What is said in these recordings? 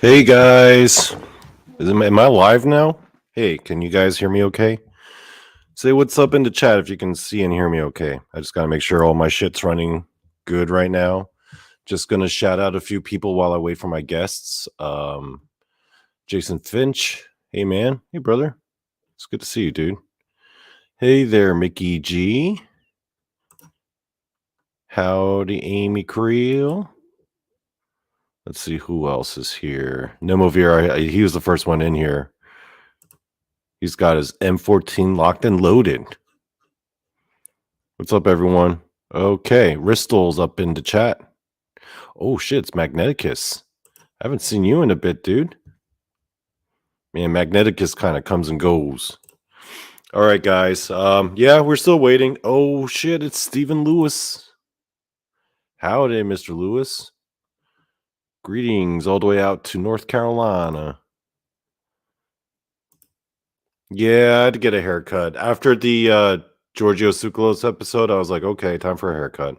Hey guys, am I live now? Hey, can you guys hear me okay? Say what's up in the chat if you can see and hear me okay. I just gotta make sure all my shit's running good right now. Just gonna shout out a few people while I wait for my guests. Jason Finch, hey man, hey brother, it's good to see you, dude. Hey there, Mickey G. Howdy, Amy Creel. Let's see who else is here. Nemovir, he was the first one in here. He's got his M14 locked and loaded. What's up, everyone? Okay, Ristol's up in the chat. Oh shit, it's Magneticus. I haven't seen you in a bit, dude. Man, Magneticus kind of comes and goes. All right, guys. Yeah, we're still waiting. Oh shit, it's Stephen Lewis. Howdy, Mr. Lewis. Greetings all the way out to North Carolina. Yeah, I had to get a haircut. After the Giorgio Tsoukalos episode, I was like, okay, time for a haircut.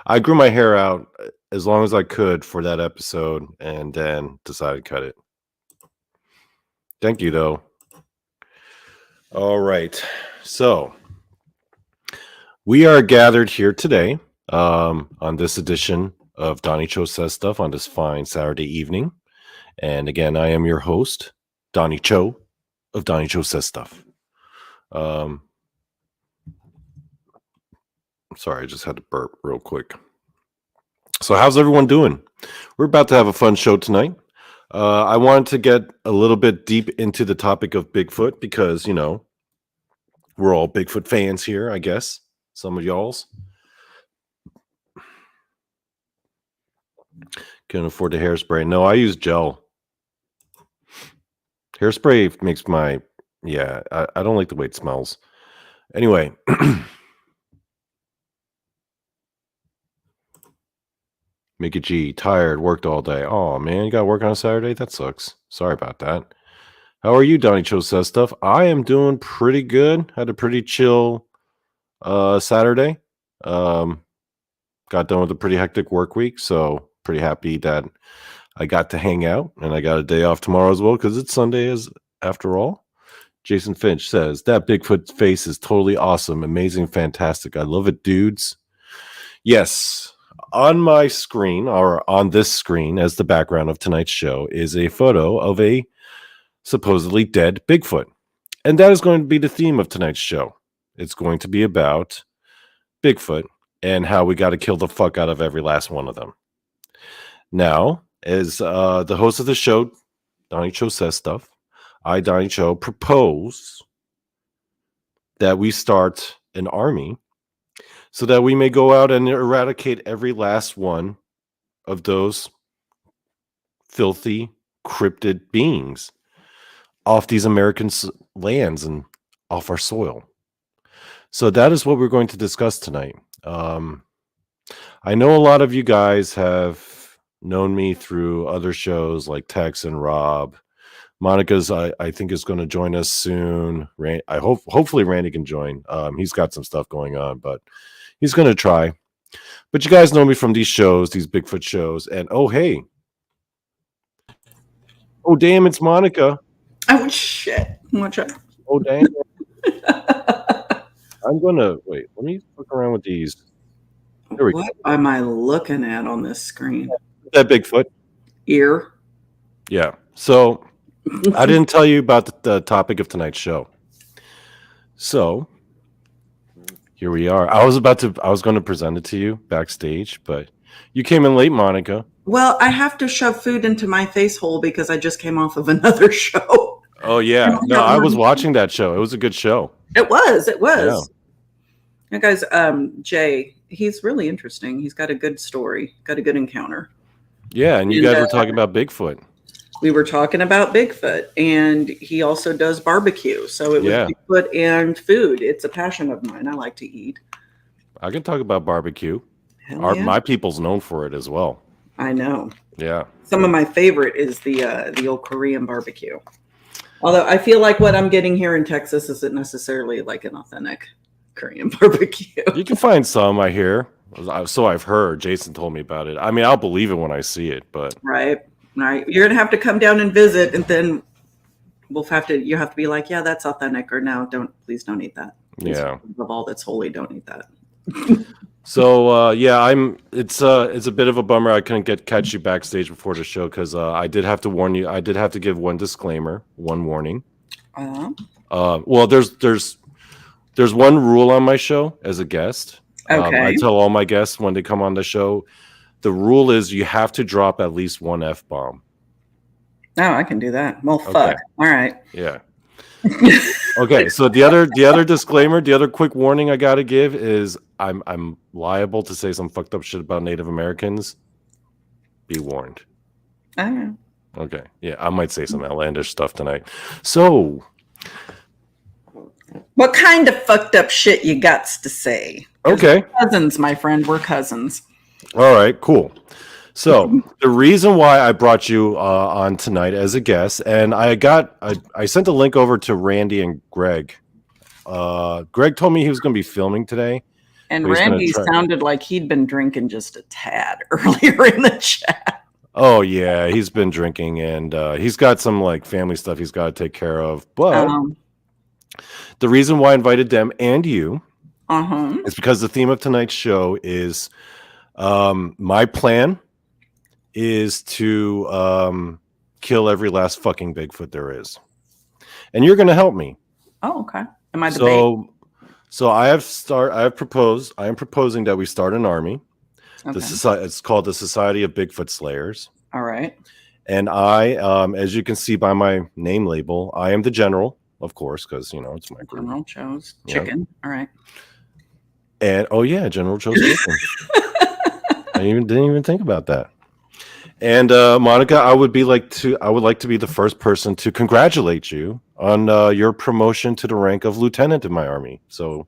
I grew my hair out as long as I could for that episode and then decided to cut it. Thank you, though. All right. So we are gathered here today on this edition of Donny Cho Says Stuff on this fine Saturday evening. And again, I am your host, Donny Cho of Donny Cho Says Stuff. Sorry, I just had to burp real quick. So how's everyone doing? We're about to have a fun show tonight. I wanted to get a little bit deep into the topic of Bigfoot because, you know, we're all Bigfoot fans here, I guess. Some of y'all's. Can afford the hairspray. No, I use gel. Hairspray makes my... Yeah, I don't like the way it smells. Anyway... Mickey G, tired, worked all day. Oh man, you got to work on a Saturday? That sucks. Sorry about that. How are you, Donny Cho Says Stuff? I am doing pretty good. Had a pretty chill Saturday. Got done with a pretty hectic work week, so pretty happy that I got to hang out, and I got a day off tomorrow as well because it's Sunday as after all. Jason Finch says, that Bigfoot face is totally awesome, amazing, fantastic. I love it, dudes. Yes. On my screen, or on this screen, as the background of tonight's show, is a photo of a supposedly dead Bigfoot. And that is going to be the theme of tonight's show. It's going to be about Bigfoot and how we got to kill the fuck out of every last one of them. Now, as the host of the show, Donny Cho Says Stuff, I, Donny Cho, propose that we start an army so that we may go out and eradicate every last one of those filthy, cryptid beings off these American lands and off our soil. So that is what we're going to discuss tonight. I know a lot of you guys have known me through other shows like Tex and Rob. Monica's, I think, is going to join us soon. Hopefully Randy can join. He's got some stuff going on, but he's going to try. But you guys know me from these shows, these Bigfoot shows. And, oh, hey. Oh, damn, it's Monica. Oh, shit. Watch out. Oh, damn. I'm going to, wait, let me look around with these. There we go. What am I looking at on this screen? That Bigfoot. Ear. Yeah. So, I didn't tell you about the topic of tonight's show. So... here we are. I was going to present it to you backstage, but you came in late, Monica. Well, I have to shove food into my face hole because I just came off of another show. Oh, yeah. No, I was watching that show. It was a good show. It was. Yeah. And guys, Jay, he's really interesting. He's got a good story, got a good encounter. Yeah, and you guys were talking about Bigfoot. We were talking about Bigfoot, and he also does barbecue. So it was Bigfoot and food. It's a passion of mine. I like to eat. I can talk about barbecue. My people's known for it as well. I know. Yeah. Some of my favorite is the old Korean barbecue. Although I feel like what I'm getting here in Texas isn't necessarily like an authentic Korean barbecue. You can find some, I hear. So I've heard. Jason told me about it. I mean, I'll believe it when I see it, but... Right. All right, you're gonna have to come down and visit, and then you have to be like, yeah, that's authentic, or no, please don't eat that. Please, Yeah. of all that's holy, don't eat that. So it's a bit of a bummer I couldn't catch you backstage before the show because I did have to warn you. I did have to give one disclaimer, one warning. Well, there's one rule on my show as a guest. Okay. I tell all my guests when they come on the show, the rule is you have to drop at least one F-bomb. Oh, I can do that. Well, fuck. Okay. All right. Yeah. Okay, so the other disclaimer, the other quick warning I gotta give is I'm liable to say some fucked up shit about Native Americans. Be warned. Oh. Okay. Yeah, I might say some outlandish stuff tonight. So what kind of fucked up shit you got to say? Okay. We're cousins, my friend. We're cousins. All right, cool. So the reason why I brought you on tonight as a guest, and I sent a link over to Randy and Greg. Greg told me he was going to be filming today. And Randy sounded like he'd been drinking just a tad earlier in the chat. Oh, yeah, he's been drinking, and he's got some like family stuff he's got to take care of. But the reason why I invited them and you is because the theme of tonight's show is my plan is to kill every last fucking Bigfoot there is. And you're going to help me. Oh, okay. Am I the bait? So I am proposing that we start an army. Okay. It's called the Society of Bigfoot Slayers. All right. And I, as you can see by my name label, I am the general, of course, because it's my group. General chose chicken. Yeah. All right. And General chose chicken. I didn't even think about that. And Monica, I would like to be the first person to congratulate you on your promotion to the rank of lieutenant in my army. So,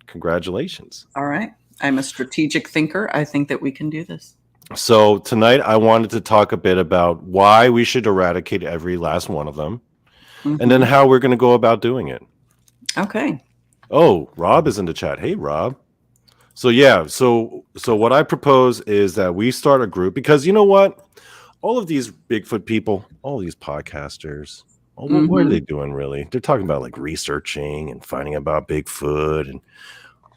congratulations. All right. I'm a strategic thinker. I think that we can do this. So tonight I wanted to talk a bit about why we should eradicate every last one of them, and then how we're going to go about doing it. Okay. Oh, Rob is in the chat. Hey, Rob. So yeah, so what I propose is that we start a group, because you know what? All of these Bigfoot people, all these podcasters, what are they doing really? They're talking about like researching and finding about Bigfoot, and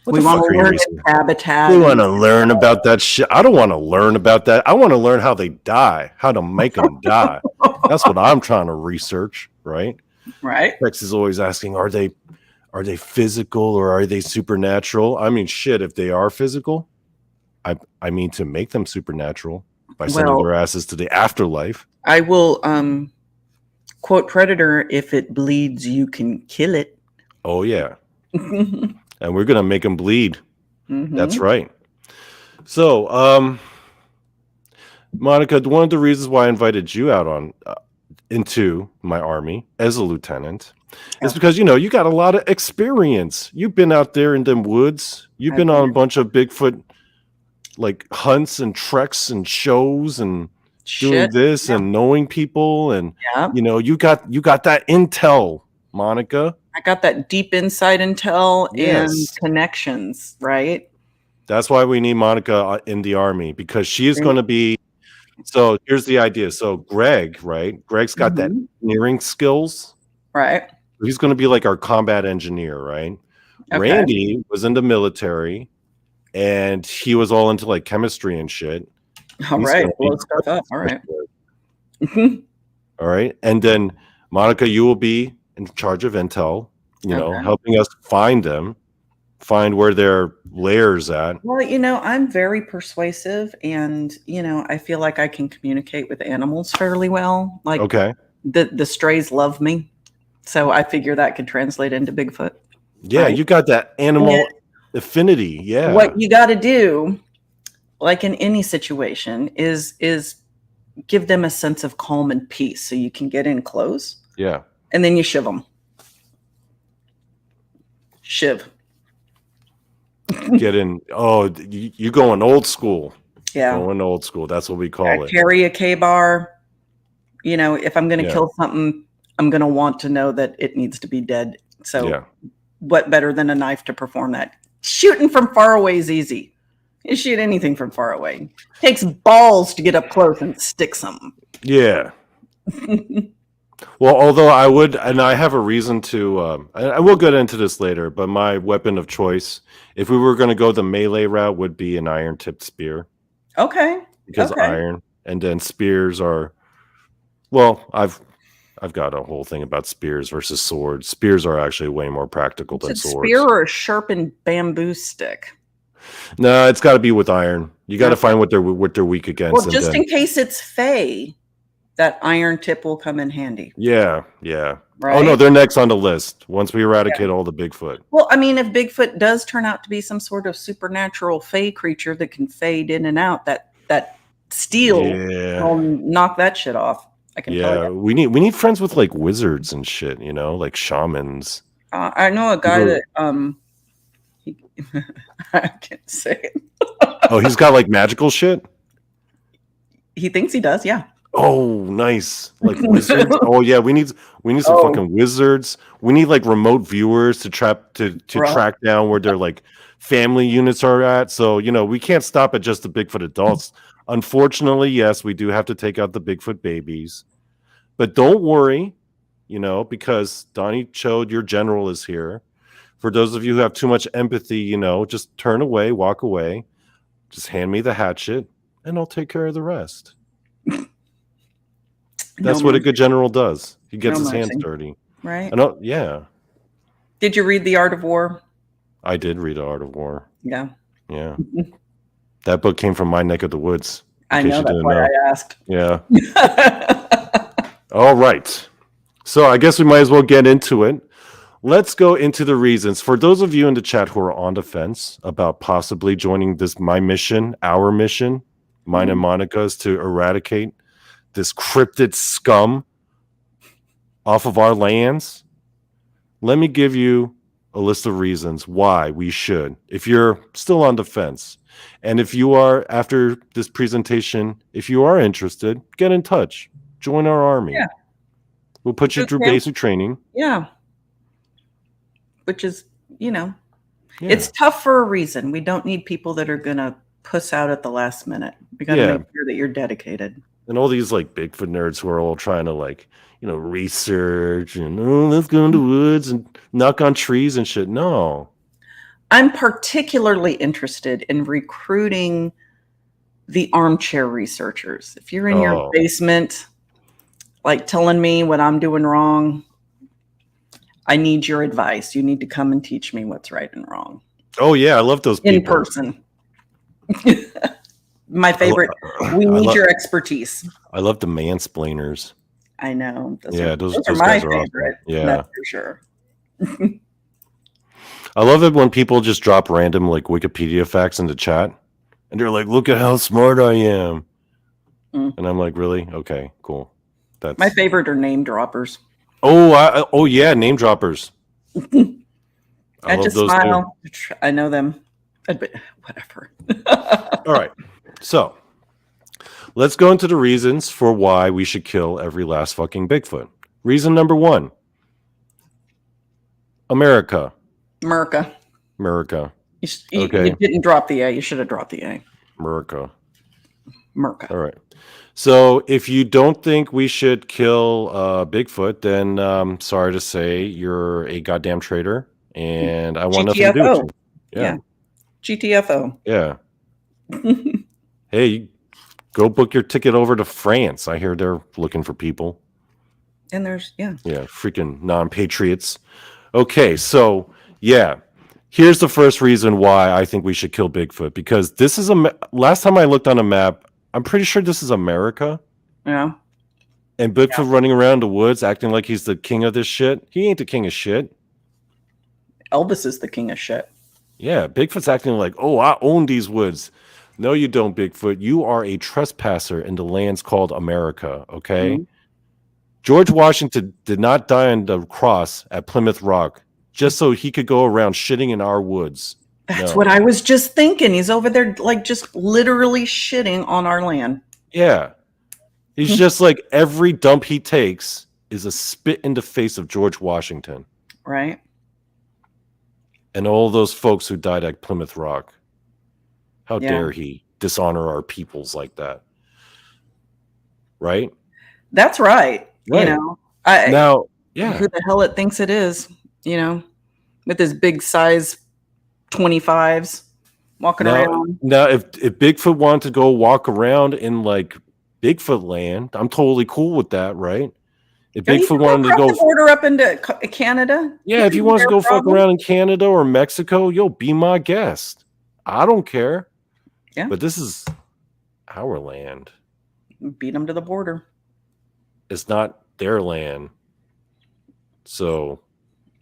we want to learn its habitat. We want to learn about that shit. I don't want to learn about that. I want to learn how they die, how to make them die. That's what I'm trying to research, right? Right. Rex is always asking, are they physical or are they supernatural? I mean, shit, if they are physical, I mean to make them supernatural by sending their asses to the afterlife. I will quote Predator, if it bleeds, you can kill it. Oh, yeah. And we're going to make them bleed. That's right. So, Monica, one of the reasons why I invited you out into my army as a lieutenant is because, you got a lot of experience. You've been out there in them woods. You've been on a bunch of Bigfoot like hunts and treks and shows and doing this and knowing people. And, you got that intel, Monica. I got that deep inside intel and connections, right? That's why we need Monica in the army, because she is going to be. So here's the idea. So Greg, right? Greg's got that engineering skills. Right. He's going to be like our combat engineer, right? Okay. Randy was in the military and he was all into like chemistry and shit. All right. Blow stuff up. All right. All right. And then Monica, you will be in charge of intel, helping us find where their lairs at. Well, I'm very persuasive, and I feel like I can communicate with animals fairly well. Like, the strays love me, so I figure that could translate into Bigfoot. Yeah, right? You got that animal affinity. Yeah. What you got to do, like in any situation, is give them a sense of calm and peace, so you can get in close. Yeah. And then you shiv them. Shiv. Get in. Oh, you going old school. Yeah. Going old school. That's what we call it. Carry a K-bar. If I'm going to kill something, I'm going to want to know that it needs to be dead. So what better than a knife to perform that? Shooting from far away is easy. You shoot anything from far away. Takes balls to get up close and stick something. Yeah. Well, although I would, and I have a reason to, I will get into this later, but my weapon of choice, if we were going to go the melee route, would be an iron-tipped spear. Okay. Because iron, and then spears are, well, I've got a whole thing about spears versus swords. Spears are actually way more practical than swords. Spear or a sharpened bamboo stick? No, it's got to be with iron. You got to find what they're weak against. Well, just in case it's fey, that iron tip will come in handy. Yeah, yeah. Right? Oh no, they're next on the list once we eradicate all the Bigfoot. Well, I mean, if Bigfoot does turn out to be some sort of supernatural fey creature that can fade in and out, that steel will knock that shit off. I can tell you. We need friends with like wizards and shit, you know, like shamans. I know a guy that I can't say it. Oh, he's got like magical shit? He thinks he does, yeah. Oh, nice. Like wizards. Oh yeah, we need some fucking wizards. We need like remote viewers to track down where their like family units are at. So, you know, we can't stop at just the Bigfoot adults. Unfortunately, yes, we do have to take out the Bigfoot babies. But don't worry, you know, because Donny Cho, your general, is here. For those of you who have too much empathy, you know, just turn away, walk away. Just hand me the hatchet, and I'll take care of the rest. That's what a good general does. He gets his hands dirty. Right. Yeah. Did you read The Art of War? I did read The Art of War. Yeah. Yeah. That book came from my neck of the woods. I know, that's why I asked. Yeah. All right. So I guess we might as well get into it. Let's go into the reasons. For those of you in the chat who are on the fence about possibly joining our mission, mine and Monica's, to eradicate this cryptid scum off of our lands, let me give you a list of reasons why we should, if you're still on the fence. And if you are, after this presentation, if you are interested, get in touch. Join our army. Yeah. We'll put you through basic training. Yeah. Which is, you know, it's tough for a reason. We don't need people that are going to puss out at the last minute. We got to make sure that you're dedicated. And all these like Bigfoot nerds who are all trying to like, you know, research and let's go into the woods and knock on trees and shit. No. I'm particularly interested in recruiting the armchair researchers. If you're in your basement, like telling me what I'm doing wrong, I need your advice. You need to come and teach me what's right and wrong. Oh yeah, I love those people. In person. My favorite. We need your expertise. I love the mansplainers. I know. Those are my favorite. Awesome. Yeah, that's for sure. I love it when people just drop random like Wikipedia facts into chat, and they're like, "Look at how smart I am," and I'm like, "Really? Okay, cool." That's my favorite are name droppers. Oh yeah, name droppers. I just smile. Too. I know them. Whatever. All right. So let's go into the reasons for why we should kill every last fucking Bigfoot. Reason number 1. America. You didn't drop the A. You should have dropped the A. America. All right. So if you don't think we should kill Bigfoot, then sorry to say you're a goddamn traitor, and I want nothing to do with you. Yeah. GTFO. Yeah. Hey, go book your ticket over to France. I hear they're looking for people. And there's, freaking non-patriots. Okay, so, here's the first reason why I think we should kill Bigfoot, because this is last time I looked on a map, I'm pretty sure this is America. Yeah. And Bigfoot running around the woods acting like he's the king of this shit. He ain't the king of shit. Elvis is the king of shit. Yeah, Bigfoot's acting like, oh, I own these woods. No, you don't, Bigfoot. You are a trespasser in the lands called America, okay? Mm-hmm. George Washington did not die on the cross at Plymouth Rock just so he could go around shitting in our woods. That's what I was just thinking. He's over there like just literally shitting on our land. Yeah. He's just like every dump he takes is a spit in the face of George Washington. Right. And all those folks who died at Plymouth Rock. How dare he dishonor our peoples like that? Right? That's right. Right. You know, Now, who the hell it thinks it is, you know, with his big size 25s walking around. Now, if Bigfoot wanted to go walk around in like Bigfoot land, I'm totally cool with that, right? If Yeah, he Bigfoot can go wanted to across go, the border up into Canada. yeah, if he wants to Their go fuck problem. around in Canada or Mexico, yo, be my guest. I don't care. Yeah. But this is our land. Beat them to the border. It's not their land. So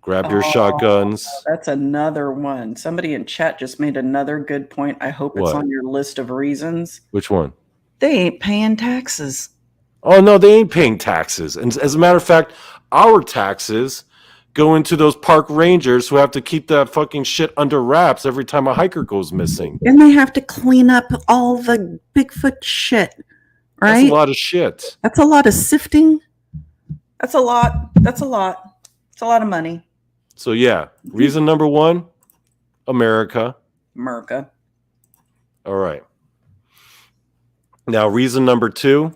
grab your shotguns. That's another one. Somebody in chat just made another good point. I hope it's What? on your list of reasons. Which one? They ain't paying taxes. Oh, no, they ain't paying taxes. And as a matter of fact, our taxes go into those park rangers who have to keep that fucking shit under wraps every time a hiker goes missing. And they have to clean up all the Bigfoot shit, right? That's a lot of shit. That's a lot of sifting. That's a lot. That's a lot. It's a lot of money. So, yeah, reason number one, America. All right. Now, reason number two.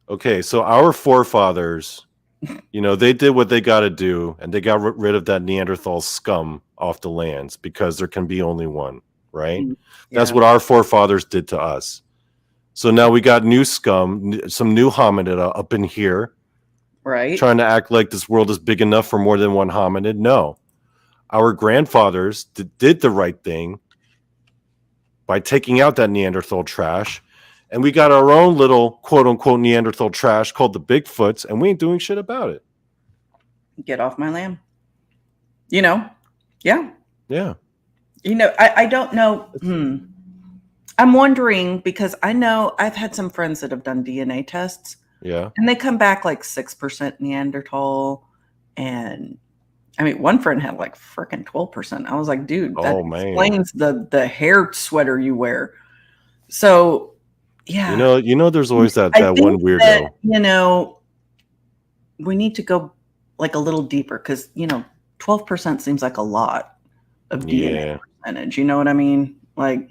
Okay, so our forefathers, you know, they did what they got to do, and they got rid of that Neanderthal scum off the lands because there can be only one, right? Yeah. That's what our forefathers did to us. So now we got new scum, some new hominid up in here, right? Trying to act like this world is big enough for more than one hominid. No, our grandfathers did the right thing by taking out that Neanderthal trash. And we got our own little quote unquote Neanderthal trash called the Bigfoots, and we ain't doing shit about it. Get off my land. You know? Yeah. Yeah. You know, I don't know. I'm wondering because I know I've had some friends that have done DNA tests. Yeah. And they come back like 6% Neanderthal. And I mean, one friend had like freaking 12%. I was like, dude, that explains the hair sweater you wear. So, yeah. You know, there's always that one weirdo. That, you know, we need to go like a little deeper because, you know, 12% seems like a lot of DNA percentage. You know what I mean? Like,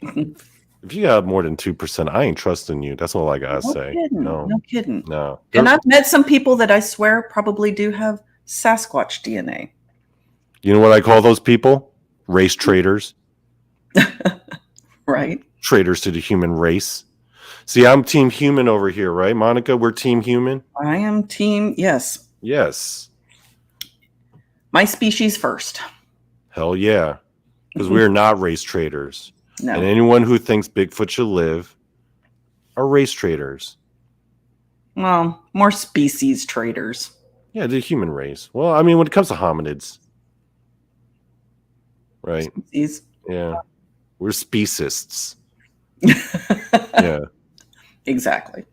if you got more than 2%, I ain't trusting you. That's all I gotta say. No kidding. No. And I've met some people that I swear probably do have Sasquatch DNA. You know what I call those people? Race traitors. Right. Traitors to the human race. See, I'm team human over here, right, Monica? We're team human. I am team, yes. Yes. My species first. Hell yeah. Because we are not race traitors. No. And anyone who thinks Bigfoot should live are race traitors. Well, more species traitors. Yeah, the human race. Well, I mean, when it comes to hominids, right? Species. Yeah. We're speciesists. Yeah. Exactly.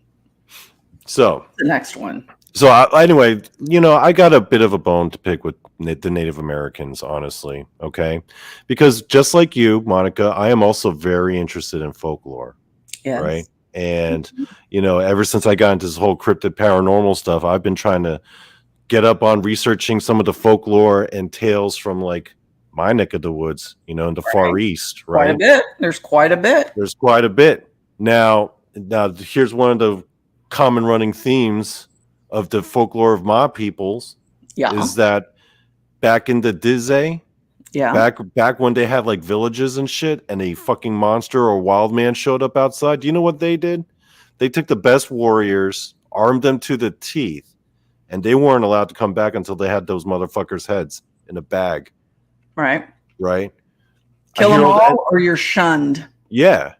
So. The next one. So anyway, you know, I got a bit of a bone to pick with the Native Americans, honestly. Okay. Because just like you, Monica, I am also very interested in folklore. Yes. Right. And, you know, ever since I got into this whole cryptid paranormal stuff, I've been trying to get up on researching some of the folklore and tales from like my neck of the woods, you know, in the Far East. Right. Quite a bit. There's quite a bit. There's quite a bit. Now, here's one of the common running themes of the folklore of my peoples is that back in the Dizay, back when they had like villages and shit and a fucking monster or wild man showed up outside, do you know what they did? They took the best warriors, armed them to the teeth, and they weren't allowed to come back until they had those motherfuckers' heads in a bag. Right. Kill them all or you're shunned. Yeah.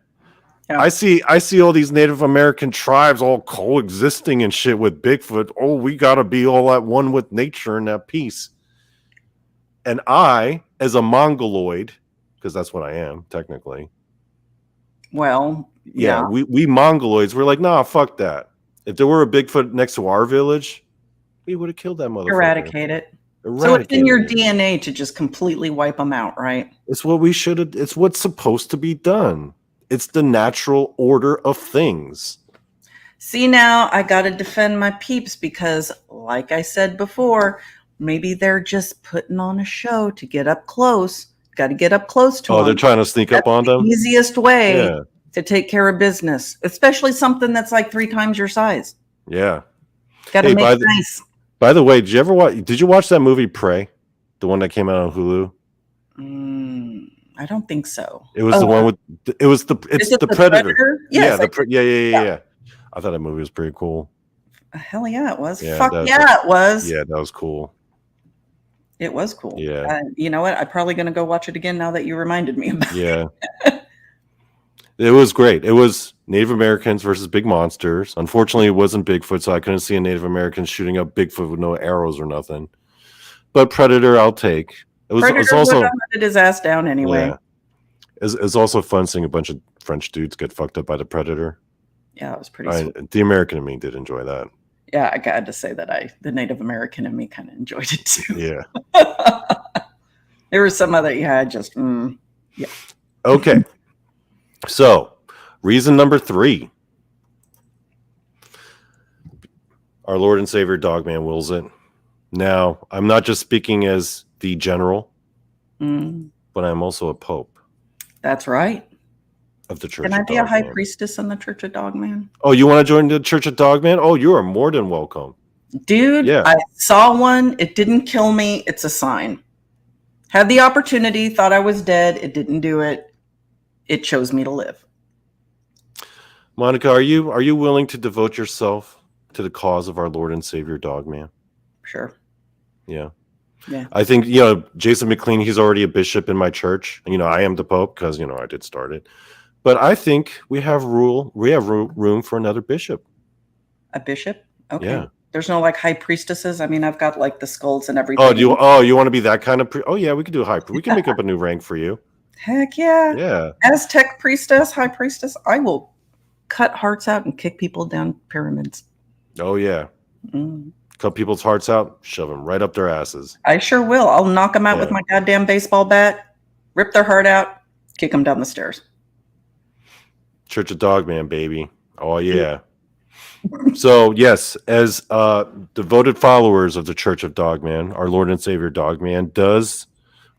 I see all these Native American tribes all coexisting and shit with Bigfoot. Oh, we got to be all at one with nature and at peace. And I, as a Mongoloid, because that's what I am, technically. Well, yeah. We Mongoloids, we're like, nah, fuck that. If there were a Bigfoot next to our village, we would have killed that motherfucker. Eradicate it. So it's in your DNA to just completely wipe them out, right? It's what we should have. It's what's supposed to be done. It's the natural order of things. See, now I got to defend my peeps because, like I said before, maybe they're just putting on a show to get up close Got to get up close to them. Oh, they're trying to sneak up on them? Easiest way to take care of business, especially something that's like 3 times your size. Yeah. Got to make it nice. By the way, did you watch that movie Prey? The one that came out on Hulu? I don't think so. It was the one with it's the Predator. Yes, yeah. I thought that movie was pretty cool. Hell yeah, it was. Yeah, it was. Yeah, that was cool. It was cool. Yeah. You know what? I'm probably going to go watch it again now that you reminded me about it. It was great. It was Native Americans versus big monsters. Unfortunately, it wasn't Bigfoot, so I couldn't see a Native American shooting up Bigfoot with no arrows or nothing. But Predator, I'll take. It's also would have hunted his ass down anyway. Yeah. It's also fun seeing a bunch of French dudes get fucked up by the Predator. Yeah, it was pretty sweet. The American in me did enjoy that. Yeah, I got to say that the Native American in me kind of enjoyed it too. Yeah. There was some other, yeah. Okay. So, reason number 3. Our Lord and Savior Dogman wills it. Now, I'm not just speaking as the general, but I'm also a pope. That's right. Of the Church of Dogman. Can I be a high priestess in the Church of Dogman? Oh, you want to join the Church of Dogman? Oh, you are more than welcome. Dude, I saw one. It didn't kill me. It's a sign. Had the opportunity, thought I was dead. It didn't do it. It chose me to live. Monica, are you willing to devote yourself to the cause of our Lord and Savior Dogman? Sure. Yeah. Yeah. I think, Jason McLean, he's already a bishop in my church. I am the Pope because, I did start it. But I think we have room for another bishop. A bishop? Okay. Yeah. There's no like high priestesses. I mean, I've got like the skulls and everything. Oh, you want to be that kind of oh yeah, we could do a high priest. We can make up a new rank for you. Heck yeah. Yeah. Aztec priestess, high priestess, I will cut hearts out and kick people down pyramids. Oh yeah. Cut people's hearts out, shove them right up their asses. I sure will. I'll knock them out with my goddamn baseball bat, rip their heart out, kick them down the stairs. Church of Dogman, baby. Oh yeah. So yes, as devoted followers of the Church of Dogman, our Lord and Savior Dogman does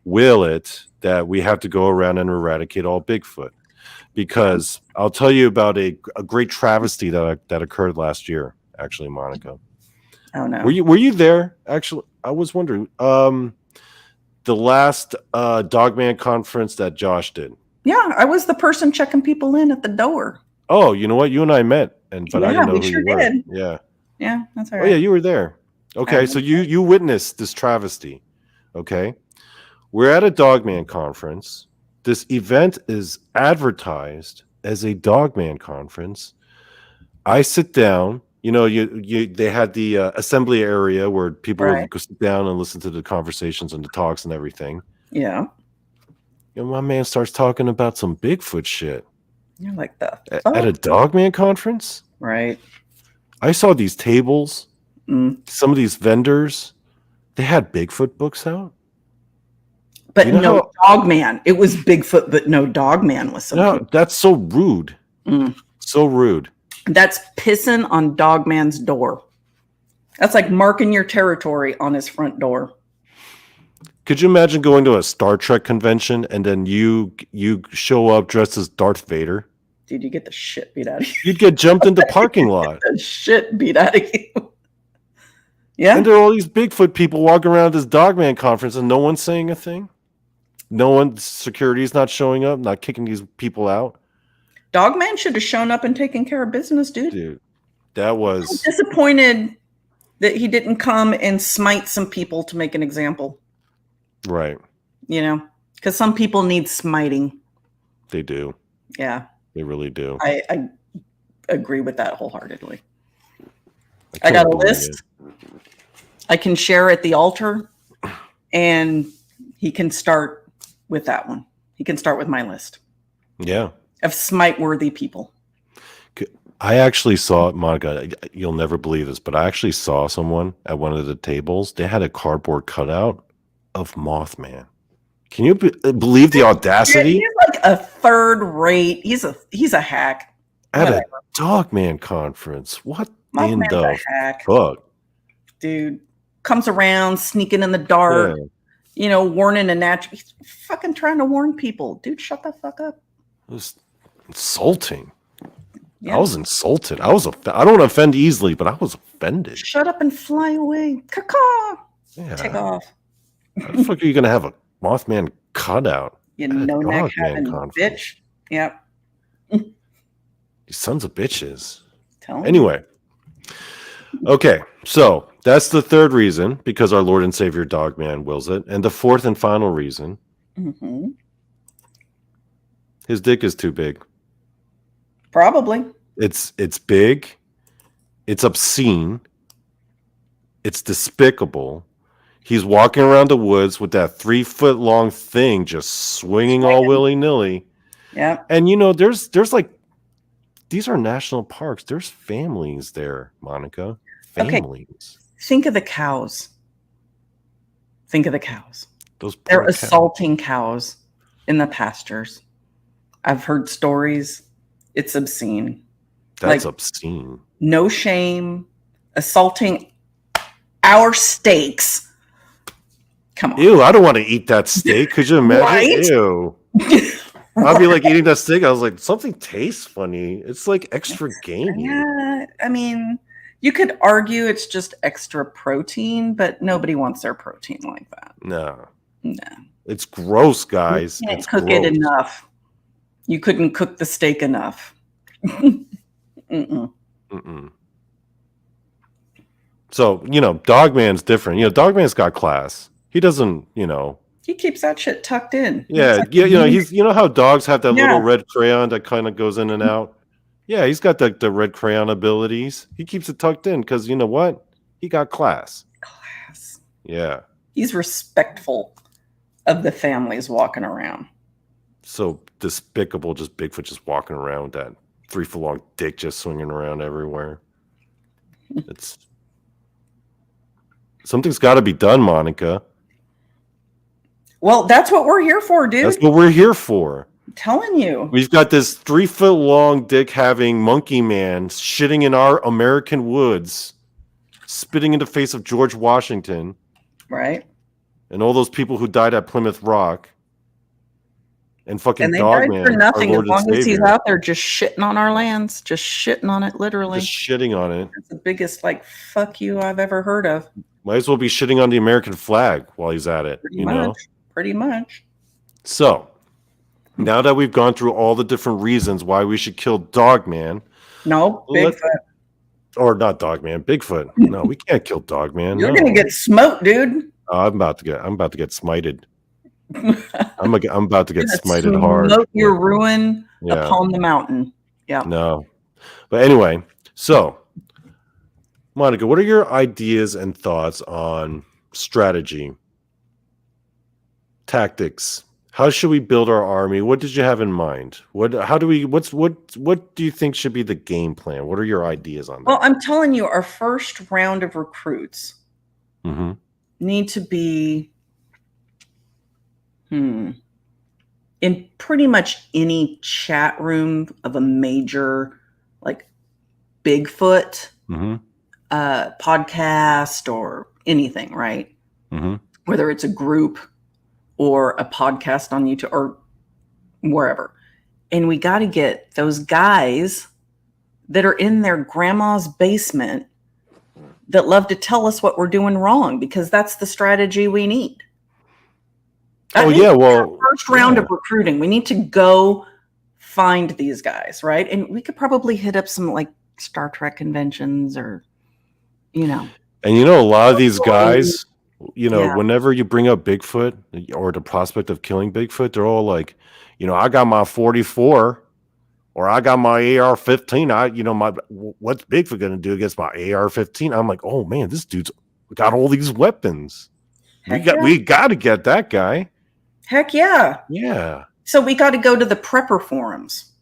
will it that we have to go around and eradicate all Bigfoot. Because I'll tell you about a great travesty that occurred last year, actually, Monica. Oh no. Were you there? Actually, I was wondering. The last Dogman conference that Josh did. Yeah, I was the person checking people in at the door. Oh, you know what? You and I met, but I didn't know who you were. Did. Yeah. Yeah, that's all right. Oh yeah, you were there. Okay, so you witnessed this travesty. Okay. We're at a Dogman conference. This event is advertised as a Dogman conference. I sit down. They had the assembly area where people would go sit down and listen to the conversations and the talks and everything. Yeah. My man starts talking about some Bigfoot shit. You're like that at a Dogman conference, right? I saw these tables. Some of these vendors, they had Bigfoot books out. But no Dogman. It was Bigfoot, but no Dogman with some. No, that's so rude. So rude. That's pissing on Dogman's door. That's like marking your territory on his front door. Could you imagine going to a Star Trek convention and then you show up dressed as Darth Vader? Dude, you get the shit beat out of you. You'd get jumped in the parking lot. The shit beat out of you. Yeah. And there are all these Bigfoot people walking around this Dogman conference and no one's saying a thing. Security's not showing up, not kicking these people out. Dogman should have shown up and taken care of business, dude. Dude, that was... I'm disappointed that he didn't come and smite some people to make an example. Right. Because some people need smiting. They do. Yeah. They really do. I agree with that wholeheartedly. I got a list. I can share at the altar, and he can start with that one. He can start with my list. Yeah. Of smite-worthy people. I actually saw, Monica, you'll never believe this, but I actually saw someone at one of the tables. They had a cardboard cutout of Mothman. Can you believe the audacity? He's like a third rate. He's a hack. At a Dogman conference. What in the hack. fuck? Dude. Comes around, sneaking in the dark. Yeah. warning a natural. He's fucking trying to warn people. Dude, shut the fuck up. It was insulting. Yeah. I was insulted. I don't offend easily, but I was offended. Shut up and fly away. Caw. Yeah. Take off. How the fuck are you going to have a Mothman cutout? You no-neck having bitch. Yep. These sons of bitches. Anyway. Okay, so that's the third reason, because our Lord and Savior Dogman wills it. And the fourth and final reason, his dick is too big. Probably. It's big. It's obscene. It's despicable. He's walking around the woods with that 3-foot long thing just swinging all willy-nilly. Yeah. And there's like, these are national parks. There's families there, Monica. Families. Okay. Think of the cows. They're cows. assaulting cows in the pastures. I've heard stories. It's obscene. That's obscene. No shame. Assaulting our steaks. Come on. Ew, I don't want to eat that steak. Could you imagine? Right? Ew. I'll be like eating that steak. I was like, something tastes funny. It's like extra gamey. Yeah, I mean, you could argue it's just extra protein, but nobody wants their protein like that. No. It's gross, guys. You can't cook it enough. You couldn't cook the steak enough. So, Dogman's different. Dogman's got class. He doesn't, He keeps that shit tucked in. Yeah, he's how dogs have that little red crayon that kind of goes in and out. Yeah, he's got the red crayon abilities. He keeps it tucked in because you know what? He got class. Yeah. He's respectful of the families walking around. So despicable, just Bigfoot just walking around with that 3-foot long dick just swinging around everywhere. Something's got to be done, Monica. Well, that's what we're here for, dude. That's what we're here for. I'm telling you. We've got this 3-foot long dick having monkey man shitting in our American woods, spitting in the face of George Washington. Right. And all those people who died at Plymouth Rock. And fucking and they Dogman. Died for nothing as long as he's out there just shitting on our lands. Just shitting on it, literally. Just shitting on it. That's the biggest, fuck you I've ever heard of. Might as well be shitting on the American flag while he's at it. Pretty much. So, now that we've gone through all the different reasons why we should kill Dogman. No, Bigfoot. Or not Dogman, Bigfoot. No, we can't kill Dogman. You're gonna get smoked, dude. I'm about to get smited. I'm about to get smited hard. Smoke your ruin upon the mountain. Yeah. No. But anyway, so Monica, what are your ideas and thoughts on strategy? Tactics. How should we build our army? What did you have in mind? What do you think should be the game plan? What are your ideas on that? Well, I'm telling you, our first round of recruits need to be in pretty much any chat room of a major Bigfoot podcast or anything, right? Whether it's a group or a podcast on YouTube or wherever. And we got to get those guys that are in their grandma's basement that love to tell us what we're doing wrong, because that's the strategy we need. First round of recruiting, we need to go find these guys, right? And we could probably hit up some Star Trek conventions or, And a lot of these guys, whenever you bring up Bigfoot or the prospect of killing Bigfoot, they're all like, I got my 44 or I got my AR-15. What's Bigfoot going to do against my AR-15? I'm like, oh man, this dude's got all these weapons. We got to get that guy. Heck yeah. Yeah. So we got to go to the prepper forums.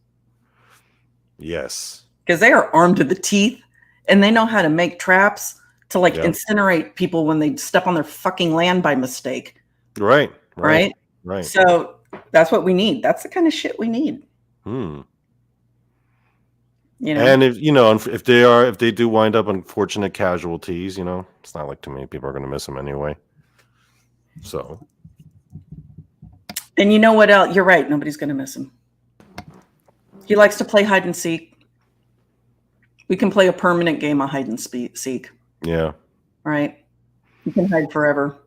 Yes. Because they are armed to the teeth and they know how to make traps to incinerate people when they step on their fucking land by mistake. Right. So that's what we need. That's the kind of shit we need. And if they do wind up unfortunate casualties, it's not like too many people are going to miss them anyway. So And you know what else? You're right. Nobody's going to miss him. He likes to play hide and seek. We can play a permanent game of hide and seek. Yeah. Right? You can hide forever.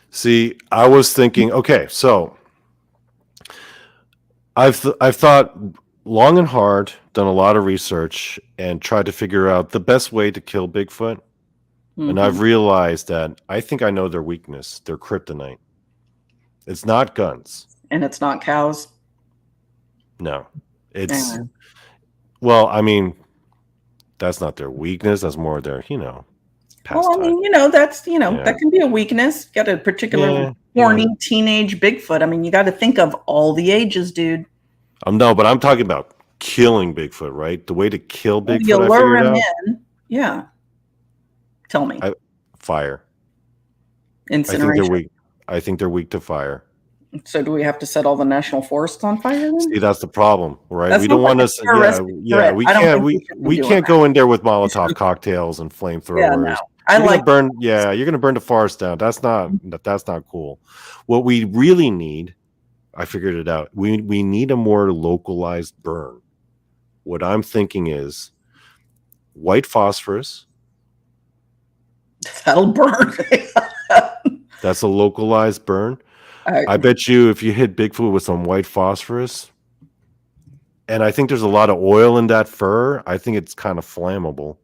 See, I was thinking, okay, so I've thought long and hard, done a lot of research, and tried to figure out the best way to kill Bigfoot. Mm-hmm. And I've realized that I think I know their weakness, their kryptonite. It's not guns. And it's not cows? No. It's, well, I mean, that's not their weakness. That's more their, pastime. Well, I mean, that's, that can be a weakness. You got a particular horny teenage Bigfoot. I mean, you got to think of all the ages, dude. No, but I'm talking about killing Bigfoot, right? The way to kill Bigfoot, you lure him in. Yeah. Tell me. Fire. Incineration. I think they're weak to fire. So do we have to set all the national forests on fire then? See, that's the problem, right? That's we don't want to. We can't go in there with Molotov cocktails and flamethrowers. Yeah, no. You're gonna burn the forest down. That's not cool. What we really need, I figured it out. We need a more localized burn. What I'm thinking is white phosphorus. That'll burn. That's a localized burn. I bet you if you hit Bigfoot with some white phosphorus, and I think there's a lot of oil in that fur, I think it's kind of flammable.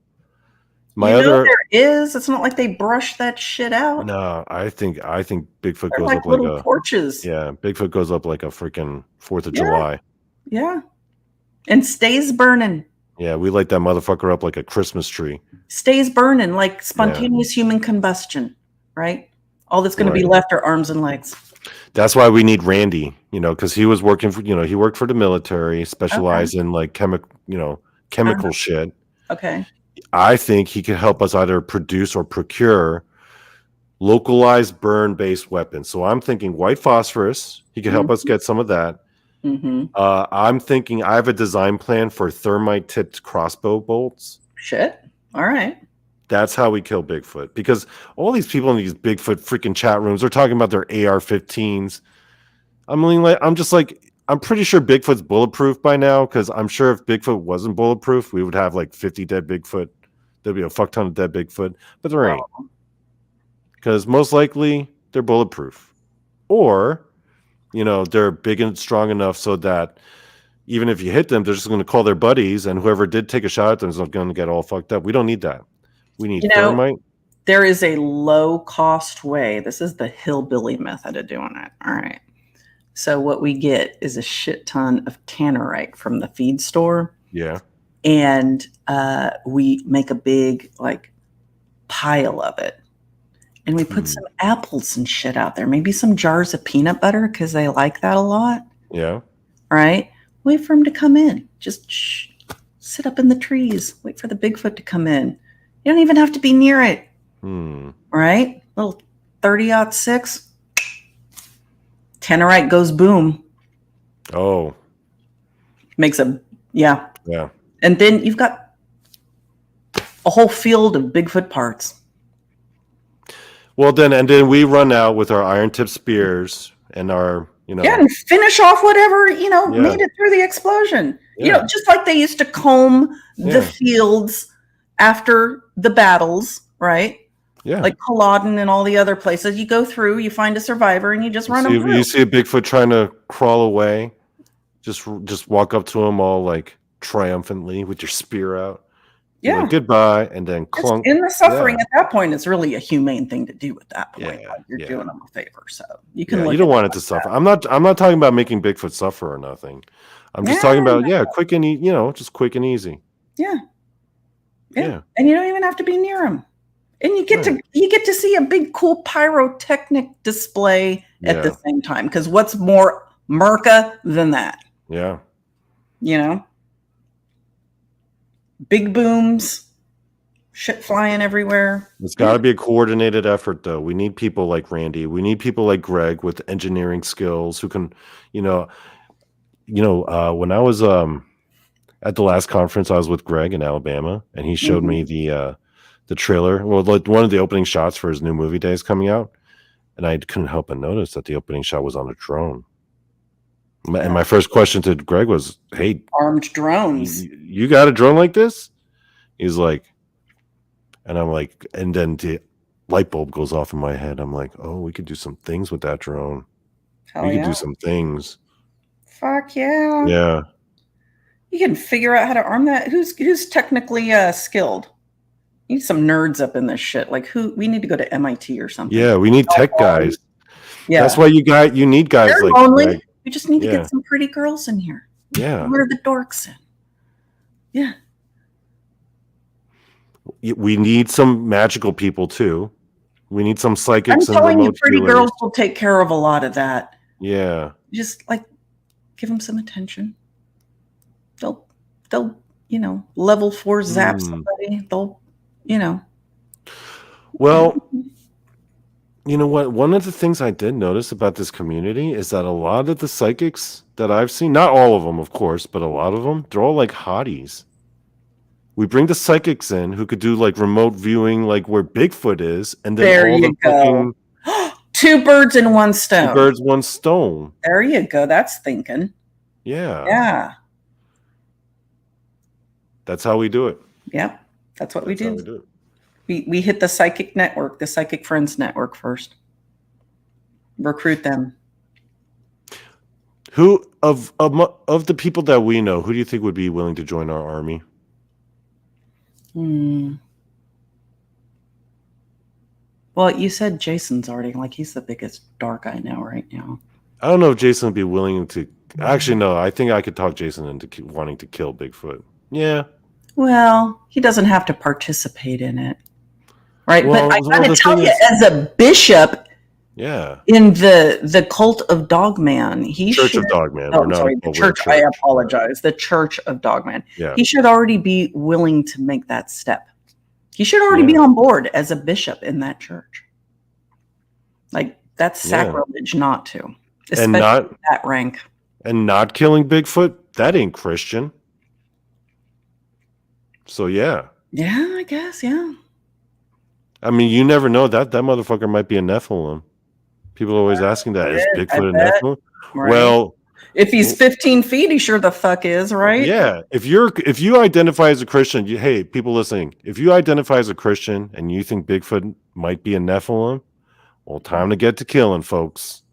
There is. It's not like they brush that shit out. No, I think Bigfoot They're goes like up like little torches. Yeah, Bigfoot goes up like a freaking 4th of July. Yeah, and stays burning. Yeah, we light that motherfucker up like a Christmas tree. Stays burning like spontaneous human combustion, right? All that's going to be left are arms and legs. That's why we need Randy, because he was working for, he worked for the military, specialized in like chemical shit. Okay. I think he could help us either produce or procure localized burn-based weapons. So I'm thinking white phosphorus. He could help us get some of that. Mm-hmm. I'm thinking I have a design plan for thermite-tipped crossbow bolts. Shit. All right. That's how we kill Bigfoot, because all these people in these Bigfoot freaking chat rooms are talking about their AR-15s. I'm pretty sure Bigfoot's bulletproof by now, because I'm sure if Bigfoot wasn't bulletproof, we would have like 50 dead Bigfoot. There'd be a fuck ton of dead Bigfoot, but there ain't, because most likely they're bulletproof, or they're big and strong enough so that even if you hit them, they're just going to call their buddies, and whoever did take a shot at them is going to get all fucked up. We don't need that. We need thermite. There is a low-cost way. This is the hillbilly method of doing it. All right. So what we get is a shit ton of tannerite from the feed store. Yeah. And we make a big pile of it. And we put some apples and shit out there. Maybe some jars of peanut butter because they like that a lot. Yeah. Right? Wait for them to come in. Just sit up in the trees. Wait for the Bigfoot to come in. You don't even have to be near it. Right? Little 30-06. Tannerite goes boom. Oh. Makes a, Yeah. And then you've got a whole field of Bigfoot parts. Well, then we run out with our iron tip spears and our, and finish off whatever, made it through the explosion. Yeah. Just like they used to comb the fields after the battles, right? Yeah. Like Culloden and all the other places. You go through, you find a survivor, and you just run them through. You see a Bigfoot trying to crawl away, just walk up to him all like triumphantly with your spear out. Yeah. Like, goodbye, and then clunk. In the suffering at that point, it's really a humane thing to do at that point. Yeah, like you're doing them a favor. So you can you don't want it to suffer. I'm not talking about making Bigfoot suffer or nothing. I'm just talking about quick and just quick and easy. Yeah. And you don't even have to be near them. And you get to see a big cool pyrotechnic display at the same time. Because what's more Merca than that? Yeah. Big booms, shit flying everywhere. It's got to be a coordinated effort, though. We need people like Randy. We need people like Greg with engineering skills who can, when I was at the last conference, I was with Greg in Alabama, and he showed me the trailer. Well, like one of the opening shots for his new movie Days coming out, and I couldn't help but notice that the opening shot was on a drone. And my first question to Greg was, "Hey, armed drones. You got a drone like this?" He's like, and I'm like, and then the light bulb goes off in my head. I'm like, "Oh, we could do some things with that drone. Hell We could yeah. do some things." Fuck yeah. Yeah. You can figure out how to arm that. Who's technically skilled? You need some nerds up in this shit. Like we need to go to MIT or something. Yeah, we need tech guys. Yeah. That's why you need guys They're like lonely. Greg. We just need to get some pretty girls in here. Yeah. Where are the dorks in? Yeah. We need some magical people too. We need some psychics. I'm telling you, pretty girls will take care of a lot of that. Yeah. Just like give them some attention. They'll level 4 zap somebody. They'll, Well, you know what? One of the things I did notice about this community is that a lot of the psychics that I've seen, not all of them, of course, but a lot of them, they're all like hotties. We bring the psychics in who could do like remote viewing, like where Bigfoot is, and then there you go. Two birds in one stone. 2 birds, 1 stone. There you go. That's thinking. Yeah. Yeah. That's how we do it. Yep. That's what we do. It. We hit the psychic network, the psychic friends network first. Recruit them. Who of the people that we know, who do you think would be willing to join our army? Well, you said Jason's already, like, he's the biggest dark I know right now. I don't know if Jason would be willing to. Actually, no. I think I could talk Jason into wanting to kill Bigfoot. Yeah. Well, he doesn't have to participate in it, right? Well, but I gotta tell you, as a bishop, in the cult of Dogman, Church of Dogman. The church. I apologize. The Church of Dogman. Yeah. He should already be willing to make that step. He should already be on board as a bishop in that church. Like, that's sacrilege not to, especially at that rank. And not killing Bigfoot, that ain't Christian. So yeah. Yeah, I guess, yeah. I mean, you never know. That motherfucker might be a Nephilim. People are always asking that. Is Bigfoot a Nephilim? Right. Well, if he's 15 feet, he sure the fuck is, right? Yeah. If you identify as a Christian, hey, people listening, if you identify as a Christian and you think Bigfoot might be a Nephilim, well, time to get to killing, folks.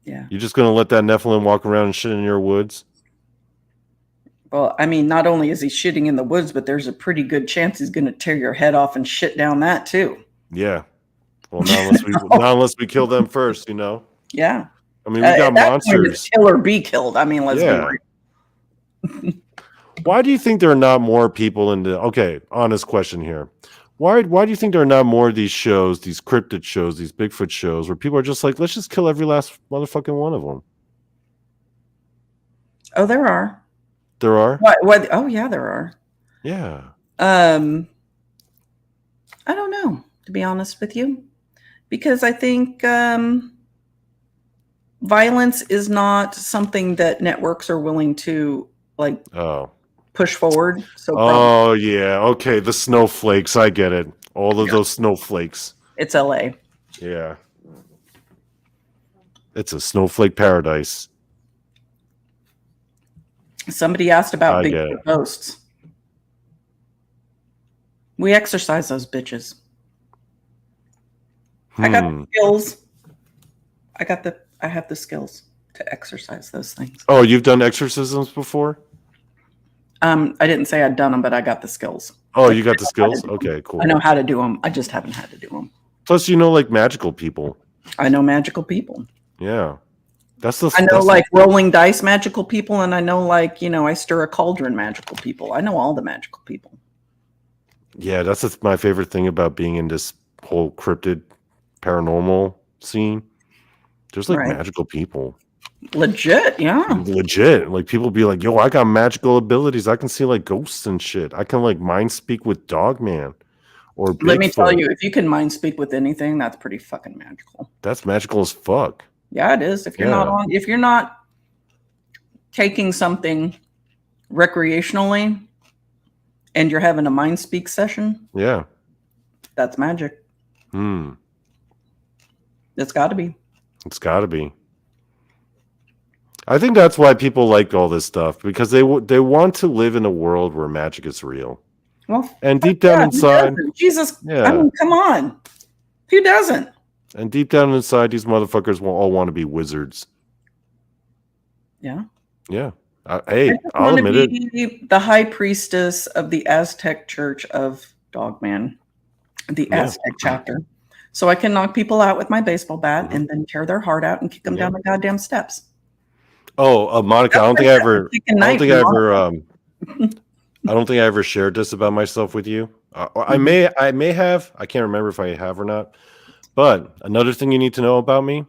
Yeah. You're just gonna let that Nephilim walk around and shit in your woods? Well, I mean, not only is he shitting in the woods, but there's a pretty good chance he's going to tear your head off and shit down that too. Yeah. Well, not unless we kill them first, Yeah. I mean, we got monsters. Kill or be killed. I mean, let's be real. Why do you think there are not more people in the? Okay, honest question here. Why do you think there are not more of these shows, these cryptid shows, these Bigfoot shows, where people are just like, let's just kill every last motherfucking one of them? Oh, there are. There are? What? Oh, yeah, there are. Yeah. I don't know, to be honest with you, because I think violence is not something that networks are willing to push forward. So yeah. Okay, the snowflakes. I get it. All of those snowflakes. It's LA. Yeah. It's a snowflake paradise. Somebody asked about Bigfoot ghosts. We exercise those bitches. I got the skills. I have the skills to exercise those things. Oh, you've done exorcisms before? I didn't say I'd done them, but I got the skills. Oh, you got the skills? Okay, cool. I know how to do them. I just haven't had to do them. Plus, like magical people. I know magical people. Yeah. I know rolling dice magical people, and I know I stir a cauldron magical people. I know all the magical people. Yeah, that's my favorite thing about being in this whole cryptid paranormal scene. There's magical people. Legit, yeah. Legit. Like people be like, yo, I got magical abilities. I can see ghosts and shit. I can mind speak with Dogman or Bigfoot. Let me tell you, if you can mind speak with anything, that's pretty fucking magical. That's magical as fuck. Yeah, it is. If you're not taking something recreationally and you're having a mind speak session, that's magic. It's got to be. It's got to be. I think that's why people like all this stuff, because they want to live in a world where magic is real. Well, and deep down inside, Jesus, yeah. I mean, come on. Who doesn't? And deep down inside, these motherfuckers will all want to be wizards. Yeah. Yeah. Hey, I'll admit it. The high priestess of the Aztec Church of Dogman, the Aztec chapter. So I can knock people out with my baseball bat and then tear their heart out and kick them down the goddamn steps. Oh, Monica, I don't think I ever shared this about myself with you. I may have. I can't remember if I have or not. But another thing you need to know about me,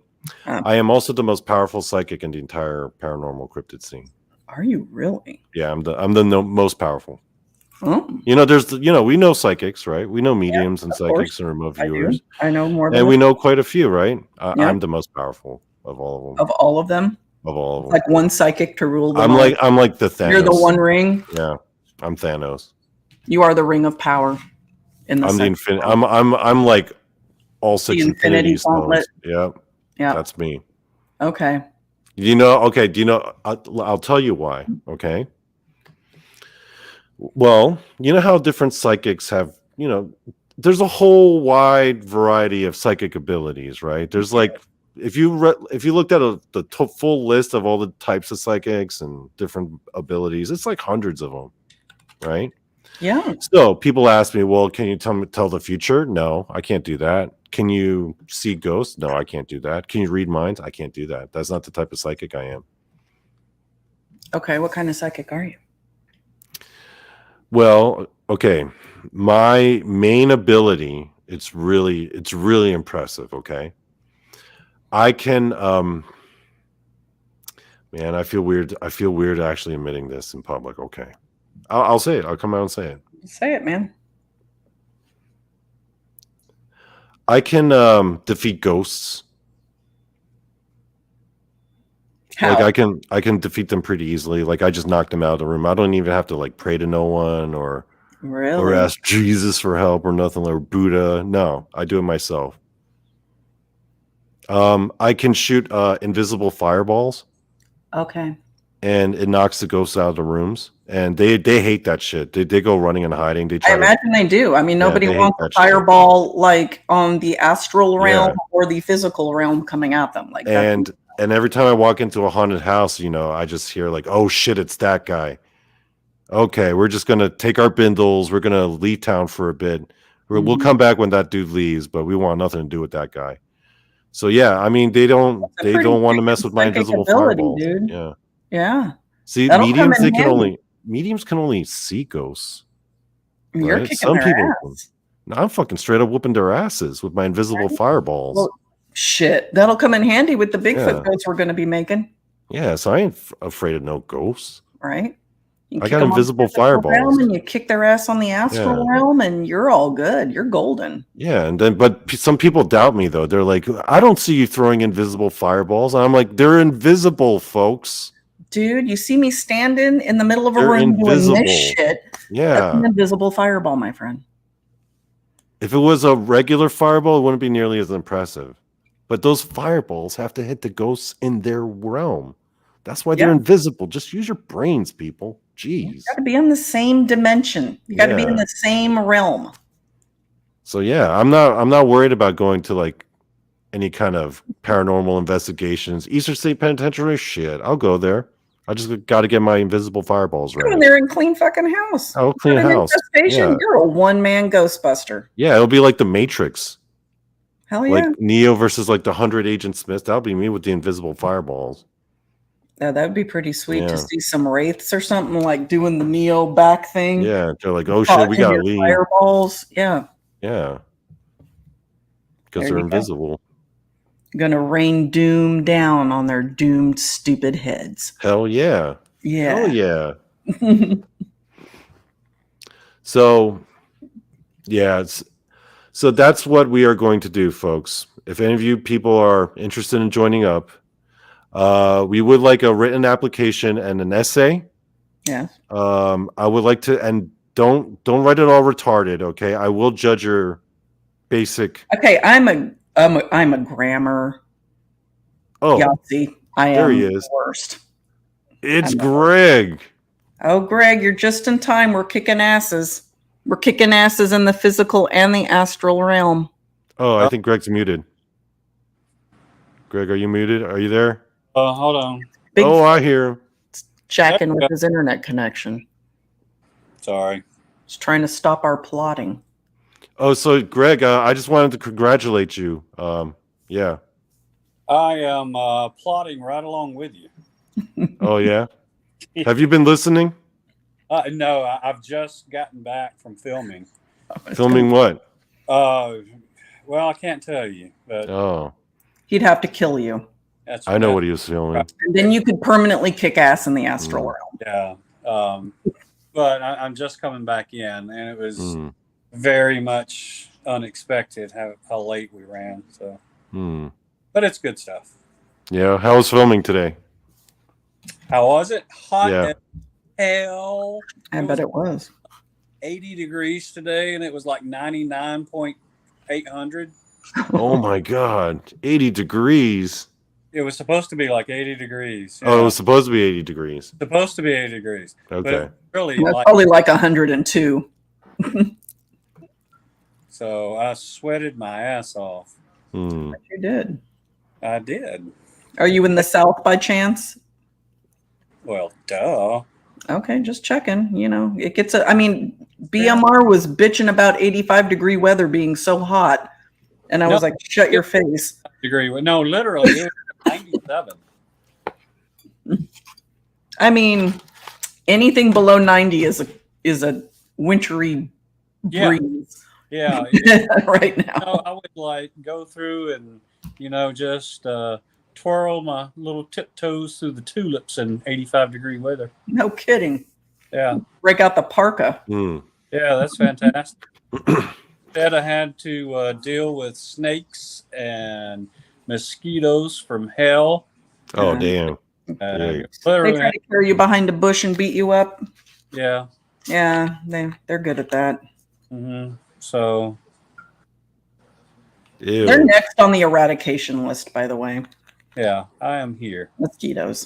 I am also the most powerful psychic in the entire paranormal cryptid scene. Are you really? Yeah, I'm the most powerful. Oh. You know, we know psychics, right? We know mediums and psychics and remote viewers. I know more than and we know quite a few, right? I'm the most powerful of all of them. Of all of them? Of all of them. Like one psychic to rule them. I'm like the Thanos. You're the One Ring? Yeah. I'm Thanos. You are the ring of power in the I'm the infinity. I'm like all six infinity gauntlet. Yeah. Yeah. That's me. Okay. Do you know, I'll tell you why, okay? Well, you know how different psychics have, there's a whole wide variety of psychic abilities, right? There's like, if you looked at the full list of all the types of psychics and different abilities, it's like hundreds of them, right? Yeah. So people ask me, well, can you tell the future? No, I can't do that. Can you see ghosts? No, I can't do that. Can you read minds? I can't do that. That's not the type of psychic I am. Okay, what kind of psychic are you? Well, okay. My main ability, it's really impressive, okay? I can man, I feel weird actually admitting this in public. Okay. I'll say it. I'll come out and say it. Say it, man. I can defeat ghosts. How? Like I can defeat them pretty easily. Like I just knock them out of the room. I don't even have to like pray to no one or ask Jesus for help or nothing, or Buddha. No, I do it myself. I can shoot invisible fireballs. Okay. And it knocks the ghosts out of the rooms, and they hate that shit. They go running and hiding. I imagine they do. I mean, nobody wants a fireball like on the astral realm or the physical realm coming at them. Like, and every time I walk into a haunted house, I just hear like, "Oh shit, it's that guy." Okay, we're just gonna take our bindles. We're gonna leave town for a bit. We'll come back when that dude leaves, but we want nothing to do with that guy. So yeah, I mean, they don't want to mess with my invisible fireballs, dude. Yeah. Yeah. See, mediums can only see ghosts. You're kicking some their ass. I'm fucking straight up whooping their asses with my invisible fireballs. Well, shit, that'll come in handy with the Bigfoot ghosts we're going to be making. Yeah, so I ain't afraid of no ghosts. Right. I got invisible fireballs. And you kick their ass on the astral realm, and you're all good. You're golden. Yeah, but some people doubt me though. They're like, I don't see you throwing invisible fireballs. And I'm like, they're invisible, folks. Dude, you see me standing in the middle of a room doing this shit. Yeah. That's an invisible fireball, my friend. If it was a regular fireball, it wouldn't be nearly as impressive. But those fireballs have to hit the ghosts in their realm. That's why they're invisible. Just use your brains, people. Jeez. You got to be in the same dimension. You got to be in the same realm. So yeah, I'm not worried about going to like any kind of paranormal investigations. Eastern State Penitentiary, shit. I'll go there. I just got to get my invisible fireballs right. They're in clean fucking house. Oh, clean house. Yeah. You're a one-man Ghostbuster. Yeah, it'll be like the Matrix. Hell yeah. Like Neo versus like the 100 Agent Smith. That'll be me with the invisible fireballs. Yeah, that would be pretty sweet to see some wraiths or something like doing the Neo back thing. Yeah, they're like, oh shit, we got to leave. Fireballs. Yeah. Yeah. Because they're invisible. Gonna rain doom down on their doomed, stupid heads. Hell yeah. Yeah. Hell yeah. So, yeah. So that's what we are going to do, folks. If any of you people are interested in joining up, we would like a written application and an essay. Yeah. I would like to, and don't write it all retarded, okay? I will judge your basic. Okay, I'm a grammar. Oh, Yahtzee. I am there he is. the worst. It's Greg. Oh, Greg, you're just in time. We're kicking asses. We're kicking asses in the physical and the astral realm. Oh, I think Greg's muted. Greg, are you muted? Are you there? Hold on. I hear him. Jacking with his internet connection. Sorry. He's trying to stop our plotting. Oh, so Greg, I just wanted to congratulate you. Yeah. I am plotting right along with you. Oh, yeah? Have you been listening? No, I've just gotten back from filming. Filming what? Well, I can't tell you, but he'd have to kill you. I know what he was filming. And then you could permanently kick ass in the astral realm. Yeah. But I'm just coming back in, and it was very much unexpected how late we ran. So, but it's good stuff. Yeah. How was filming today? How was it? Hot as hell. I bet it was. 80 degrees today, and it was like 99.800. Oh my God. 80 degrees. It was supposed to be like 80 degrees. Yeah. Oh, it was supposed to be 80 degrees. Supposed to be 80 degrees. Okay. Really, probably like 102. So I sweated my ass off. You did. I did. Are you in the South by chance? Well, duh. Okay, just checking. You know, it gets BMR was bitching about 85-degree weather being so hot. And I was like, shut your face. No, literally, it was 97. I mean, anything below 90 is a wintry breeze. Yeah. Right now. I would like go through and, just twirl my little tiptoes through the tulips in 85-degree weather. No kidding. Yeah. Break out the parka. Yeah, that's fantastic. Instead, I had to deal with snakes and mosquitoes from hell. Oh, damn. They try to carry you behind a bush and beat you up. Yeah. Yeah, they're good at that. So. Ew. They're next on the eradication list, by the way. Yeah, I am here. Mosquitoes.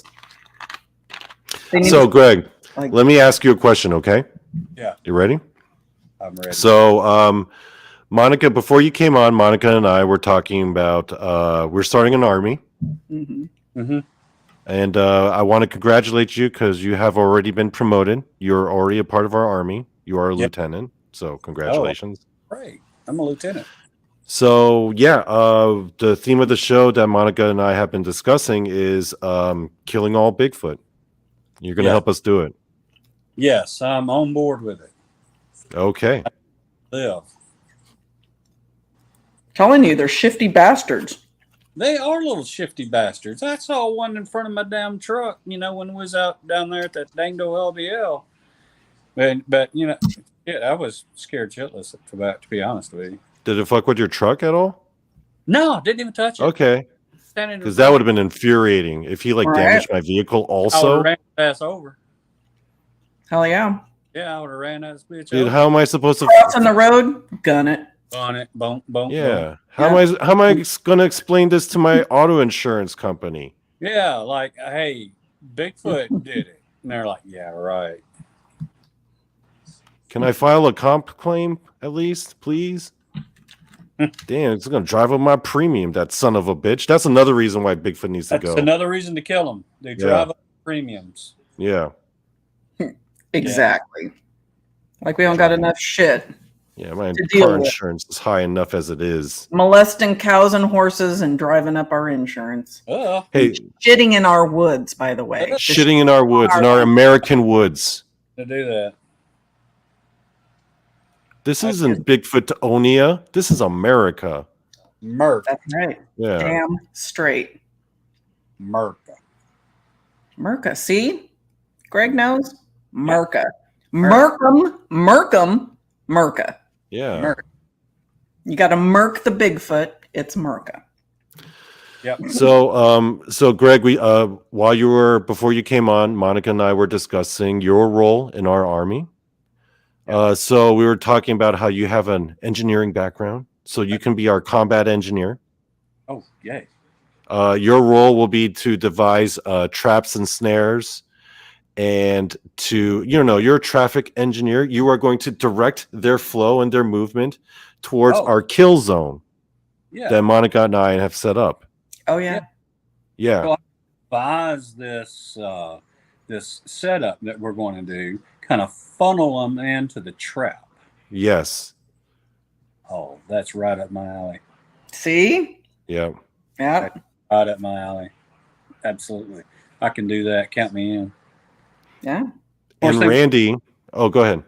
So, Greg, let me ask you a question, okay? Yeah. You ready? I'm ready. So, Monica, before you came on, Monica and I were talking about we're starting an army. And I want to congratulate you because you have already been promoted. You're already a part of our army. You are a lieutenant. So, congratulations. Great. I'm a lieutenant. So, the theme of the show that Monica and I have been discussing is killing all Bigfoot. You're going to help us do it. Yes, I'm on board with it. Okay. Live. Telling you, they're shifty bastards. They are little shifty bastards. I saw one in front of my damn truck, when we was out down there at that Dango LBL. But I was scared shitless for that, to be honest with you. Did it fuck with your truck at all? No, didn't even touch it. Okay. Because that would have been infuriating if he damaged my vehicle also. I would have ran his ass over. Hell yeah. Yeah, I would have ran that bitch Dude, over. how am I supposed to cross on the road? Gun it. On it. Boom, boom. Yeah. How am I going to explain this to my auto insurance company? Yeah, like, hey, Bigfoot did it. And they're like, yeah, right. Can I file a comp claim at least, please? Damn, it's going to drive up my premium, that son of a bitch. That's another reason why Bigfoot needs to go. That's another reason to kill them. They drive up premiums. Yeah. Exactly. Like we don't got enough shit. Yeah, my car insurance is high enough as it is. Molesting cows and horses and driving up our insurance. Hey, shitting in our woods, by the way. Shitting in our woods, in our American woods. To do that. This isn't Bigfoot-onia. This is America. Merc. That's right. Yeah. Damn straight. Merca. Merca. See? Greg knows. Merca. Merca. Yeah. Merc. You got to merc the Bigfoot. It's Merca. Yep. So Greg, before you came on, Monica and I were discussing your role in our army. So we were talking about how you have an engineering background, so you can be our combat engineer. Oh, yay. Your role will be to devise traps and snares and to, you're a traffic engineer. You are going to direct their flow and their movement towards our kill zone that Monica and I have set up. Oh, yeah. Yeah. So I devise this this setup that we're going to do, kind of funnel them into the trap. Yes. Oh, that's right up my alley. See? Yeah. Yeah. Right up my alley. Absolutely. I can do that. Count me in. Yeah. And Randy, go ahead.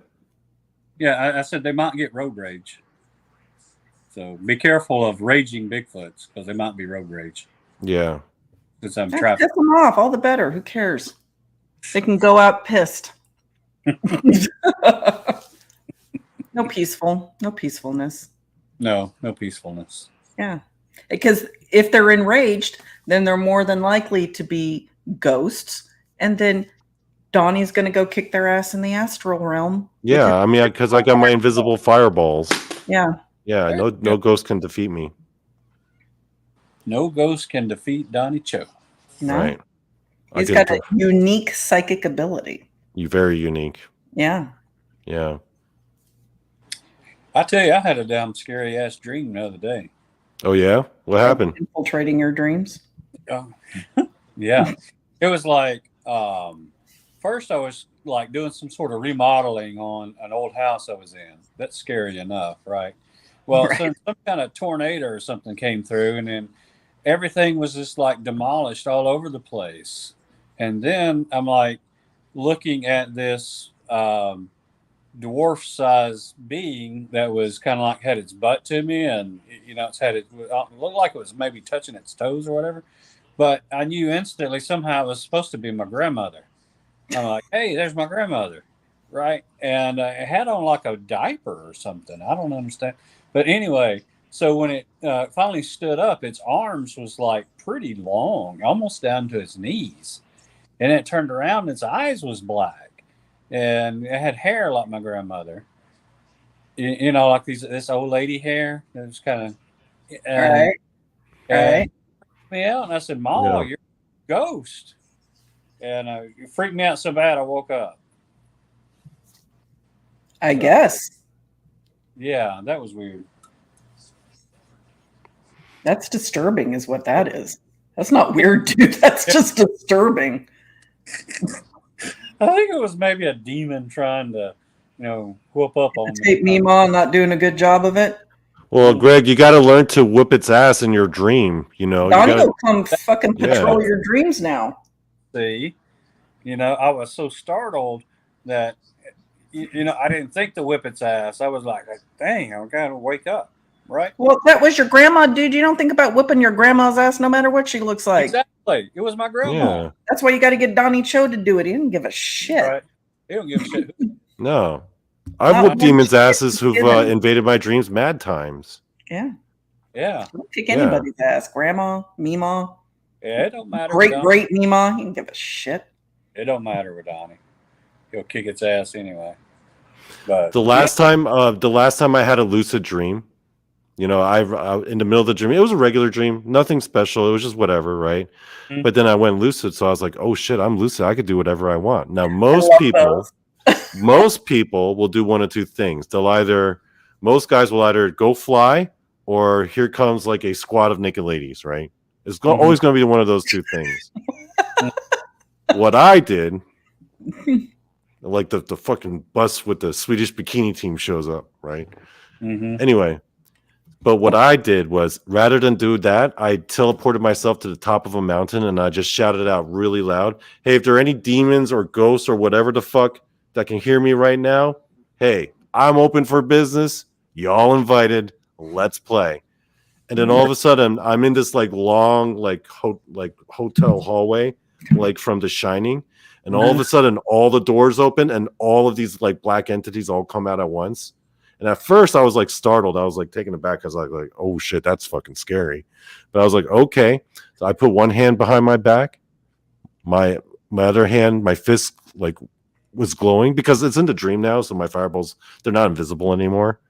Yeah, I said they might get road rage. So be careful of raging Bigfoots because they might be road rage. Yeah. Because I'm trapped. Piss them off. All the better. Who cares? They can go out pissed. No peacefulness. No peacefulness. Yeah. Because if they're enraged, then they're more than likely to be ghosts. And then Donnie's going to go kick their ass in the astral realm. Yeah. I mean, because I got my invisible fireballs. Yeah. Yeah. No ghost can defeat me. No ghost can defeat Donny Cho. No. Right. He's got a unique psychic ability. You're very unique. Yeah. Yeah. I tell you, I had a damn scary ass dream the other day. Oh, yeah? What happened? Infiltrating your dreams? Yeah. It was like, first I was like doing some sort of remodeling on an old house I was in. That's scary enough, right? Well, some kind of tornado or something came through, and then everything was just like demolished all over the place. And then I'm like looking at this dwarf size being that was kind of like had its butt to me, and it's had it looked like it was maybe touching its toes or whatever. But I knew instantly somehow it was supposed to be my grandmother. I'm like, hey, there's my grandmother, right? And it had on like a diaper or something. I don't understand. But anyway, so when it finally stood up, its arms was like pretty long, almost down to its knees. And it turned around and its eyes was black. And it had hair like my grandmother. Like this old lady hair. It was kind of... Right. Me out, and I said, Ma, you're a ghost. And it freaked me out so bad I woke up. I guess. Yeah, that was weird. That's disturbing is what that is. That's not weird, dude. That's just disturbing. I think it was maybe a demon trying to, whoop up on me. Take me, Ma, not doing a good job of it. Well, Greg, you got to learn to whip its ass in your dream. Donnie will come fucking patrol your dreams now. See, I was so startled that, I didn't think to whip its ass. I was like, dang, I gotta wake up, right? Well, that was your grandma, dude. You don't think about whipping your grandma's ass no matter what she looks like. Exactly. It was my grandma. Yeah. That's why you got to get Donnie Cho to do it. He didn't give a shit. Right. He don't give a shit. No. I've whipped demons' asses who've invaded my dreams mad times. Yeah. Yeah. Don't kick anybody's ass. Grandma, Mima. Yeah, it don't matter. Great Mima. He didn't give a shit. It don't matter with Donnie. He'll kick its ass anyway. But the last time I had a lucid dream, I in the middle of the dream, it was a regular dream, nothing special. It was just whatever, right? Mm-hmm. But then I went lucid, so I was like, oh shit, I'm lucid. I could do whatever I want. Now most people will do one of two things. Most guys will either go fly, or here comes like a squad of naked ladies, right? It's always going to be one of those two things. What I did, like the fucking bus with the Swedish bikini team shows up, right? Mm-hmm. Anyway, but what I did was, rather than do that, I teleported myself to the top of a mountain and I just shouted out really loud, hey, if there are any demons or ghosts or whatever the fuck that can hear me right now, hey, I'm open for business. Y'all invited. Let's play. And then all of a sudden, I'm in this like long hotel hallway, like from The Shining. And all of a sudden, all the doors open and all of these like black entities all come out at once. And at first, I was like startled. I was like taken aback because I was like, oh shit, that's fucking scary. But I was like, okay. So I put one hand behind my back. My other hand, my fist like was glowing because it's in the dream now. So my fireballs, they're not invisible anymore.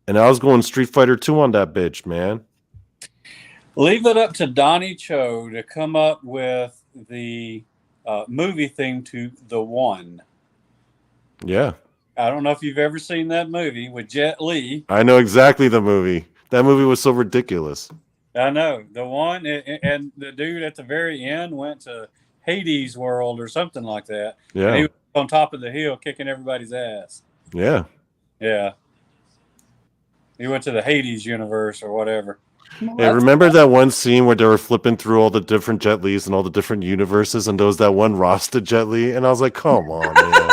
And I was going Street Fighter 2 on that bitch, man. Leave it up to Donnie Cho to come up with the movie theme to The One. Yeah. I don't know if you've ever seen that movie with Jet Li. I know exactly the movie. That movie was so ridiculous. I know. The One, and the dude at the very end went to Hades world or something like that. Yeah. And he was on top of the hill kicking everybody's ass. Yeah. Yeah. He went to the Hades universe or whatever. Well, Hey, remember that one scene where they were flipping through all the different Jet Lis and all the different universes, and there was that one Rasta Jet Li, and I was like, "Come on, man!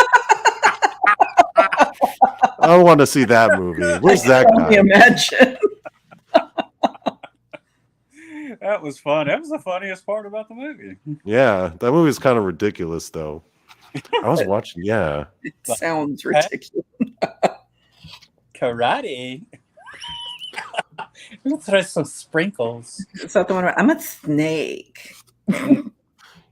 I want to see that movie. Where's that can only guy?" imagine. That was fun. That was the funniest part about the movie. Yeah, that movie is kind of ridiculous, though. I was watching. Yeah, It sounds ridiculous. Karate. Let's throw some sprinkles. Is that the one? I'm a snake.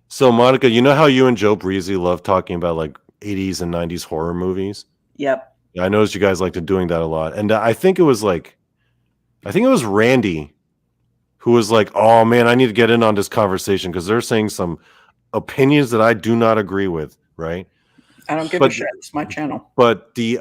So, Monica, you know how you and Joe Breezy love talking about like 80s and 90s horror movies? Yep. Yeah, I noticed you guys liked doing that a lot. And I think it was Randy who was like, "Oh man, I need to get in on this conversation because they're saying some opinions that I do not agree with," right? I don't give a shit. It's my channel. But the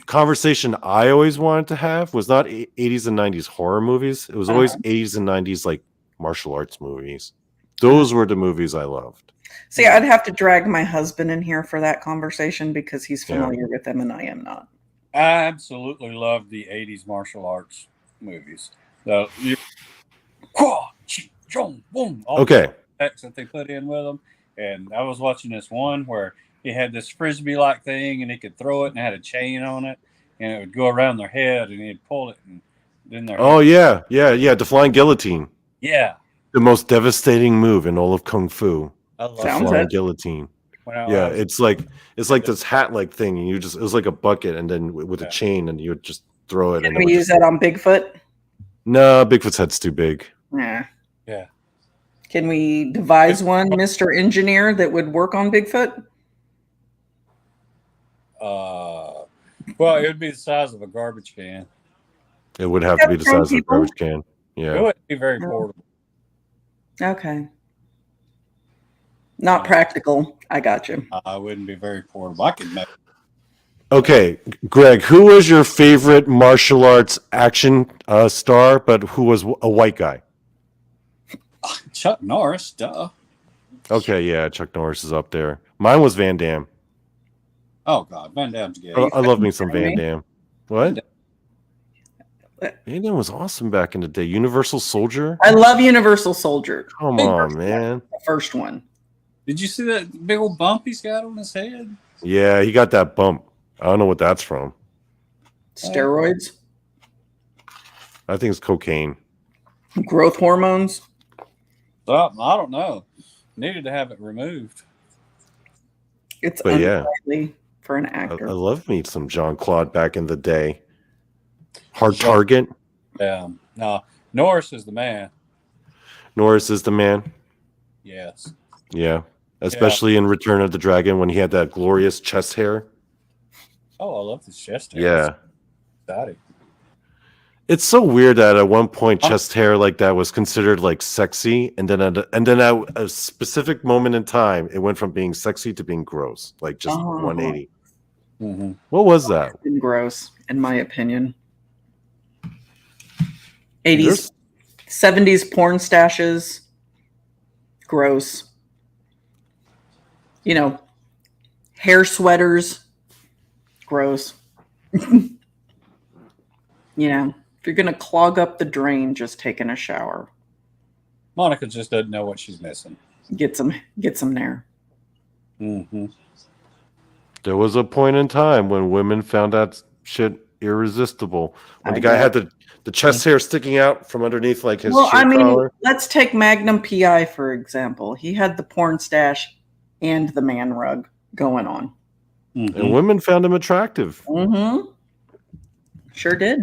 conversation I always wanted to have was not 80s and 90s horror movies. It was always 80s and 90s like martial arts movies. Those were the movies I loved. See, I'd have to drag my husband in here for that conversation because he's familiar with them and I am not. I absolutely loved the 80s martial arts movies. Okay. That they put in with them. And I was watching this one where he had this frisbee-like thing and he could throw it and it had a chain on it and it would go around their head and he'd pull it and then their head. Yeah. The flying guillotine. Yeah. The most devastating move in all of Kung Fu. I love the flying guillotine. It's like this hat-like thing, and it was like a bucket, and then with a chain, and you would just throw it. Can we use that on Bigfoot? No, Bigfoot's head's too big. Yeah. Yeah. Can we devise one, Mr. Engineer, that would work on Bigfoot? Well, it would be the size of a garbage can. It would have to be the size of a garbage can. Yeah. It wouldn't be very portable. Okay. Not practical. I got you. I wouldn't be very portable. I could make. Okay, Greg, who was your favorite martial arts action star, but who was a white guy? Chuck Norris, duh. Okay, yeah, Chuck Norris is up there. Mine was Van Damme. Oh, God, Van Damme's gay. I love me some Van Damme. What? Van Damme was awesome back in the day. Universal Soldier? I love Universal Soldier. Come on, man. The first one. Did you see that big old bump he's got on his head? Yeah, he got that bump. I don't know what that's from. Steroids? I think it's cocaine. Growth hormones? I don't know. Needed to have it removed. It's unlikely for an actor. I love me some Jean-Claude back in the day. Hard Target. Yeah. No, Norris is the man. Norris is the man. Yes. Yeah. Especially in Return of the Dragon when he had that glorious chest hair. Oh, I love his chest hair. Yeah. Exciting. It's so weird that at one point chest hair like that was considered like sexy, and then at a specific moment in time, it went from being sexy to being gross, like just 180. Mm-hmm. What was that? Gross, in my opinion. 80s, 70s porn stashes. Gross. You know, hair sweaters. Gross. You know, if you're going to clog up the drain, just taking a shower. Monica just doesn't know what she's missing. Get some there. Mm-hmm. There was a point in time when women found that shit irresistible. When the guy had the chest hair sticking out from underneath like his shirt collar. Let's take Magnum PI, for example. He had the porn stash and the man rug going on. Mm-hmm. And women found him attractive. Mm-hmm. Sure did.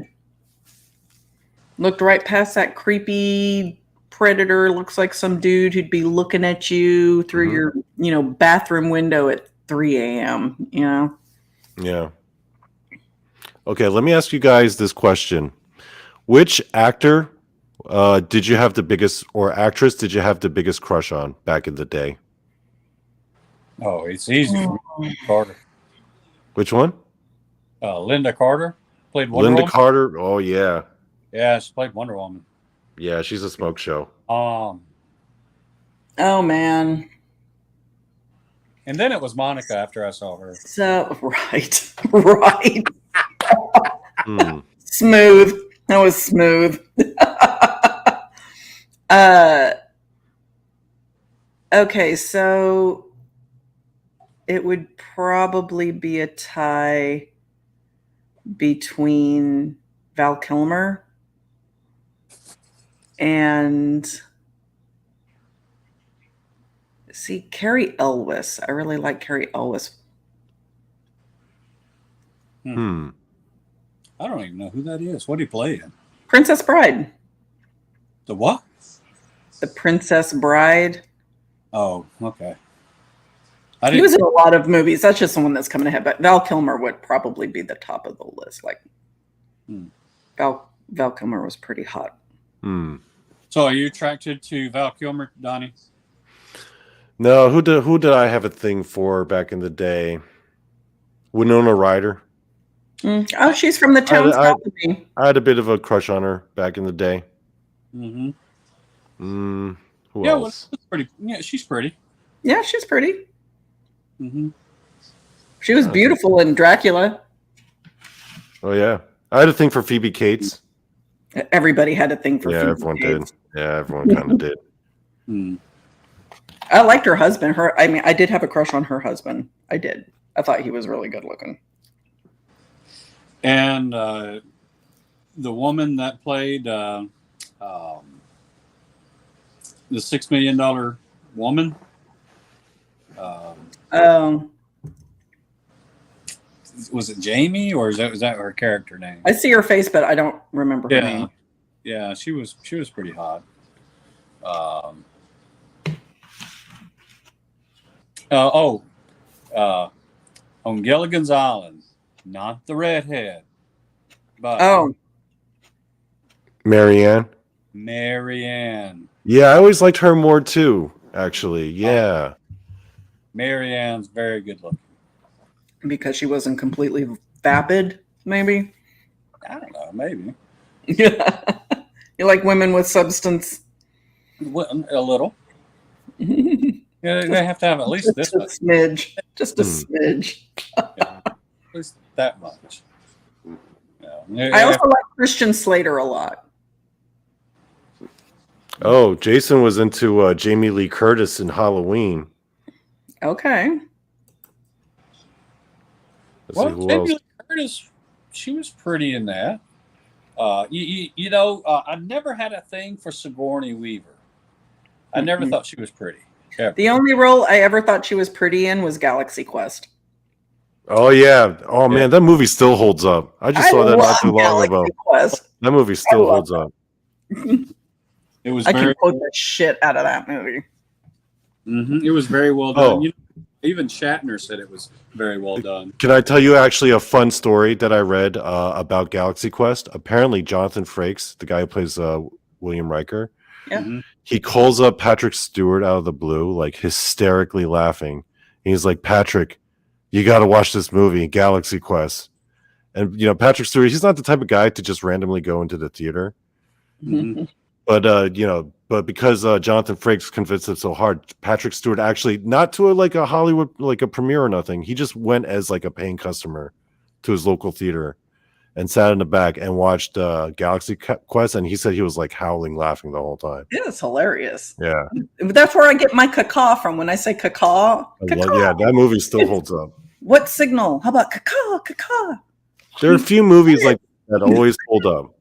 Looked right past that creepy predator. Looks like some dude who'd be looking at you through your, bathroom window at 3 a.m., Yeah. Okay, let me ask you guys this question. Which actor did you have the biggest, or actress did you have the biggest crush on back in the day? Oh, it's easy for me. Carter. Which one? Linda Carter played Wonder Linda Woman. Carter. Oh yeah, Yeah, she played Wonder Woman. yeah. She's a smoke show. Oh man. And then it was Monica after I saw her. So right, right. Hmm. Smooth. That was smooth. Okay, so it would probably be a tie between Val Kilmer and Carrie Elwes. I really like Carrie Elwes. Hmm. I don't even know who that is. What did he play in? Princess Bride. The what? The Princess Bride. Oh, okay. He was in a lot of movies. That's just the one that's coming ahead. But Val Kilmer would probably be the top of the list. Like Val Kilmer was pretty hot. So, are you attracted to Val Kilmer, Donnie? No, who did I have a thing for back in the day? Winona Ryder. Oh, she's from the town south of me. I had a bit of a crush on her back in the day. Mm-hmm. Who else? Well, pretty. Yeah, she's pretty. Yeah, she's pretty. Mm-hmm. She was beautiful in Dracula. Oh yeah, I had a thing for Phoebe Cates. Everybody had a thing for Phoebe everyone Cates. did. Yeah, everyone kind of did. I liked her husband. I did have a crush on her husband. I did. I thought he was really good looking. And the woman that played the $6 Million woman. Was it Jamie, or is that her character name? I see her face, but I don't remember her name. Yeah, she was pretty hot. On Gilligan's Island, not the redhead, but Marianne. Marianne. Yeah, I always liked her more too. Actually, yeah. Marianne's very good looking. Because she wasn't completely vapid, maybe. I don't know, maybe. Yeah. You like women with substance? Well, a little. Yeah, they have to have at least this much. Smidge. Just a smidge. Yeah, at least that much. Yeah. I also like Christian Slater a lot. Oh, Jason was into Jamie Lee Curtis in Halloween. Okay. Jamie Lee Curtis, she was pretty in that. I never had a thing for Sigourney Weaver. I never thought she was pretty. Ever. The only role I ever thought she was pretty in was Galaxy Quest. Oh yeah. Oh man, that movie still holds up. I just saw that not too long ago. Quest. That movie still holds up. It was. I can quote the shit out of that movie. Mm-hmm. It was very well done. Even Shatner said it was very well done. Can I tell you actually a fun story that I read about Galaxy Quest? Apparently, Jonathan Frakes, the guy who plays William Riker, he calls up Patrick Stewart out of the blue, like hysterically laughing. And he's like, "Patrick, you got to watch this movie, Galaxy Quest." And Patrick Stewart, he's not the type of guy to just randomly go into the theater. Mm-hmm. But because Jonathan Frakes convinced him so hard, Patrick Stewart actually, not to a Hollywood, like a premiere or nothing, he just went as like a paying customer to his local theater and sat in the back and watched Galaxy Quest, and he said he was like howling laughing the whole time. Yeah, it's hilarious. Yeah. That's where I get my cacaw from when I say cacaw. Yeah, that movie still holds up. What signal? How about cacaw? There are a few movies like that always hold up.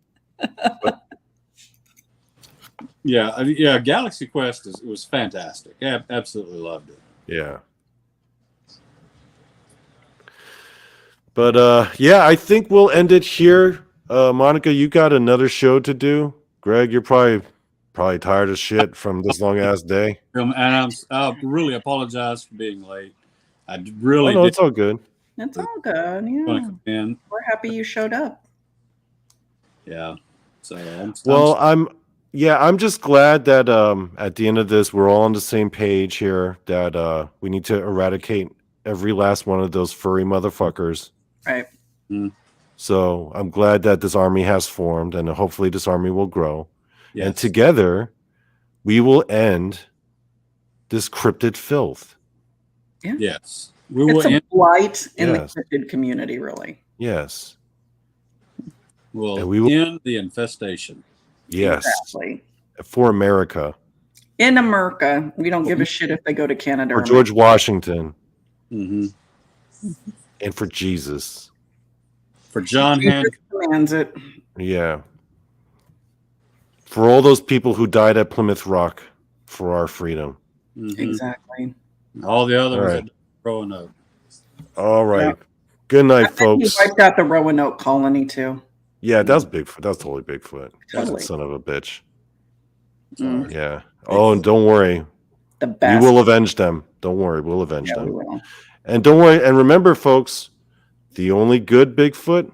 But, Yeah, Galaxy Quest was fantastic. Yeah, absolutely loved it. Yeah. But I think we'll end it here. Monica, you got another show to do. Greg, you're probably tired of shit from this long ass day. And I really apologize for being late. I really did. It's all good. It's all good. Yeah. We're happy you showed up. Yeah. So Yeah, I'm just glad that at the end of this, we're all on the same page here. That we need to eradicate every last one of those furry motherfuckers. Right. Mm. So I'm glad that this army has formed, and hopefully this army will grow. Yes. And together, we will end this cryptid filth. Yeah. Yes. We will It's a blight in Yes. the cryptid community, really. Yes. we'll we will end the infestation. Yes. Exactly. For America. In America, we don't give a shit if they go to Canada For or George Washington. Mm-hmm. And for Jesus. For John Jesus Hancock. commands it. Yeah. For all those people who died at Plymouth Rock for our freedom. Mm-hmm. Exactly. All the other ones Right. that growing up. All right. Yep. Good night, I think he folks. wiped out the Roanoke colony too. Yeah, that was Bigfoot. That's totally Bigfoot. Totally. That son of a bitch. Mm. Yeah. Oh, and don't worry. The We best. will avenge them. Don't worry. We'll avenge Yeah, we them. will. And don't worry. And remember, folks, the only good Bigfoot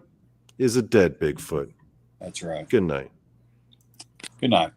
is a dead Bigfoot. That's right. Good night. Good night.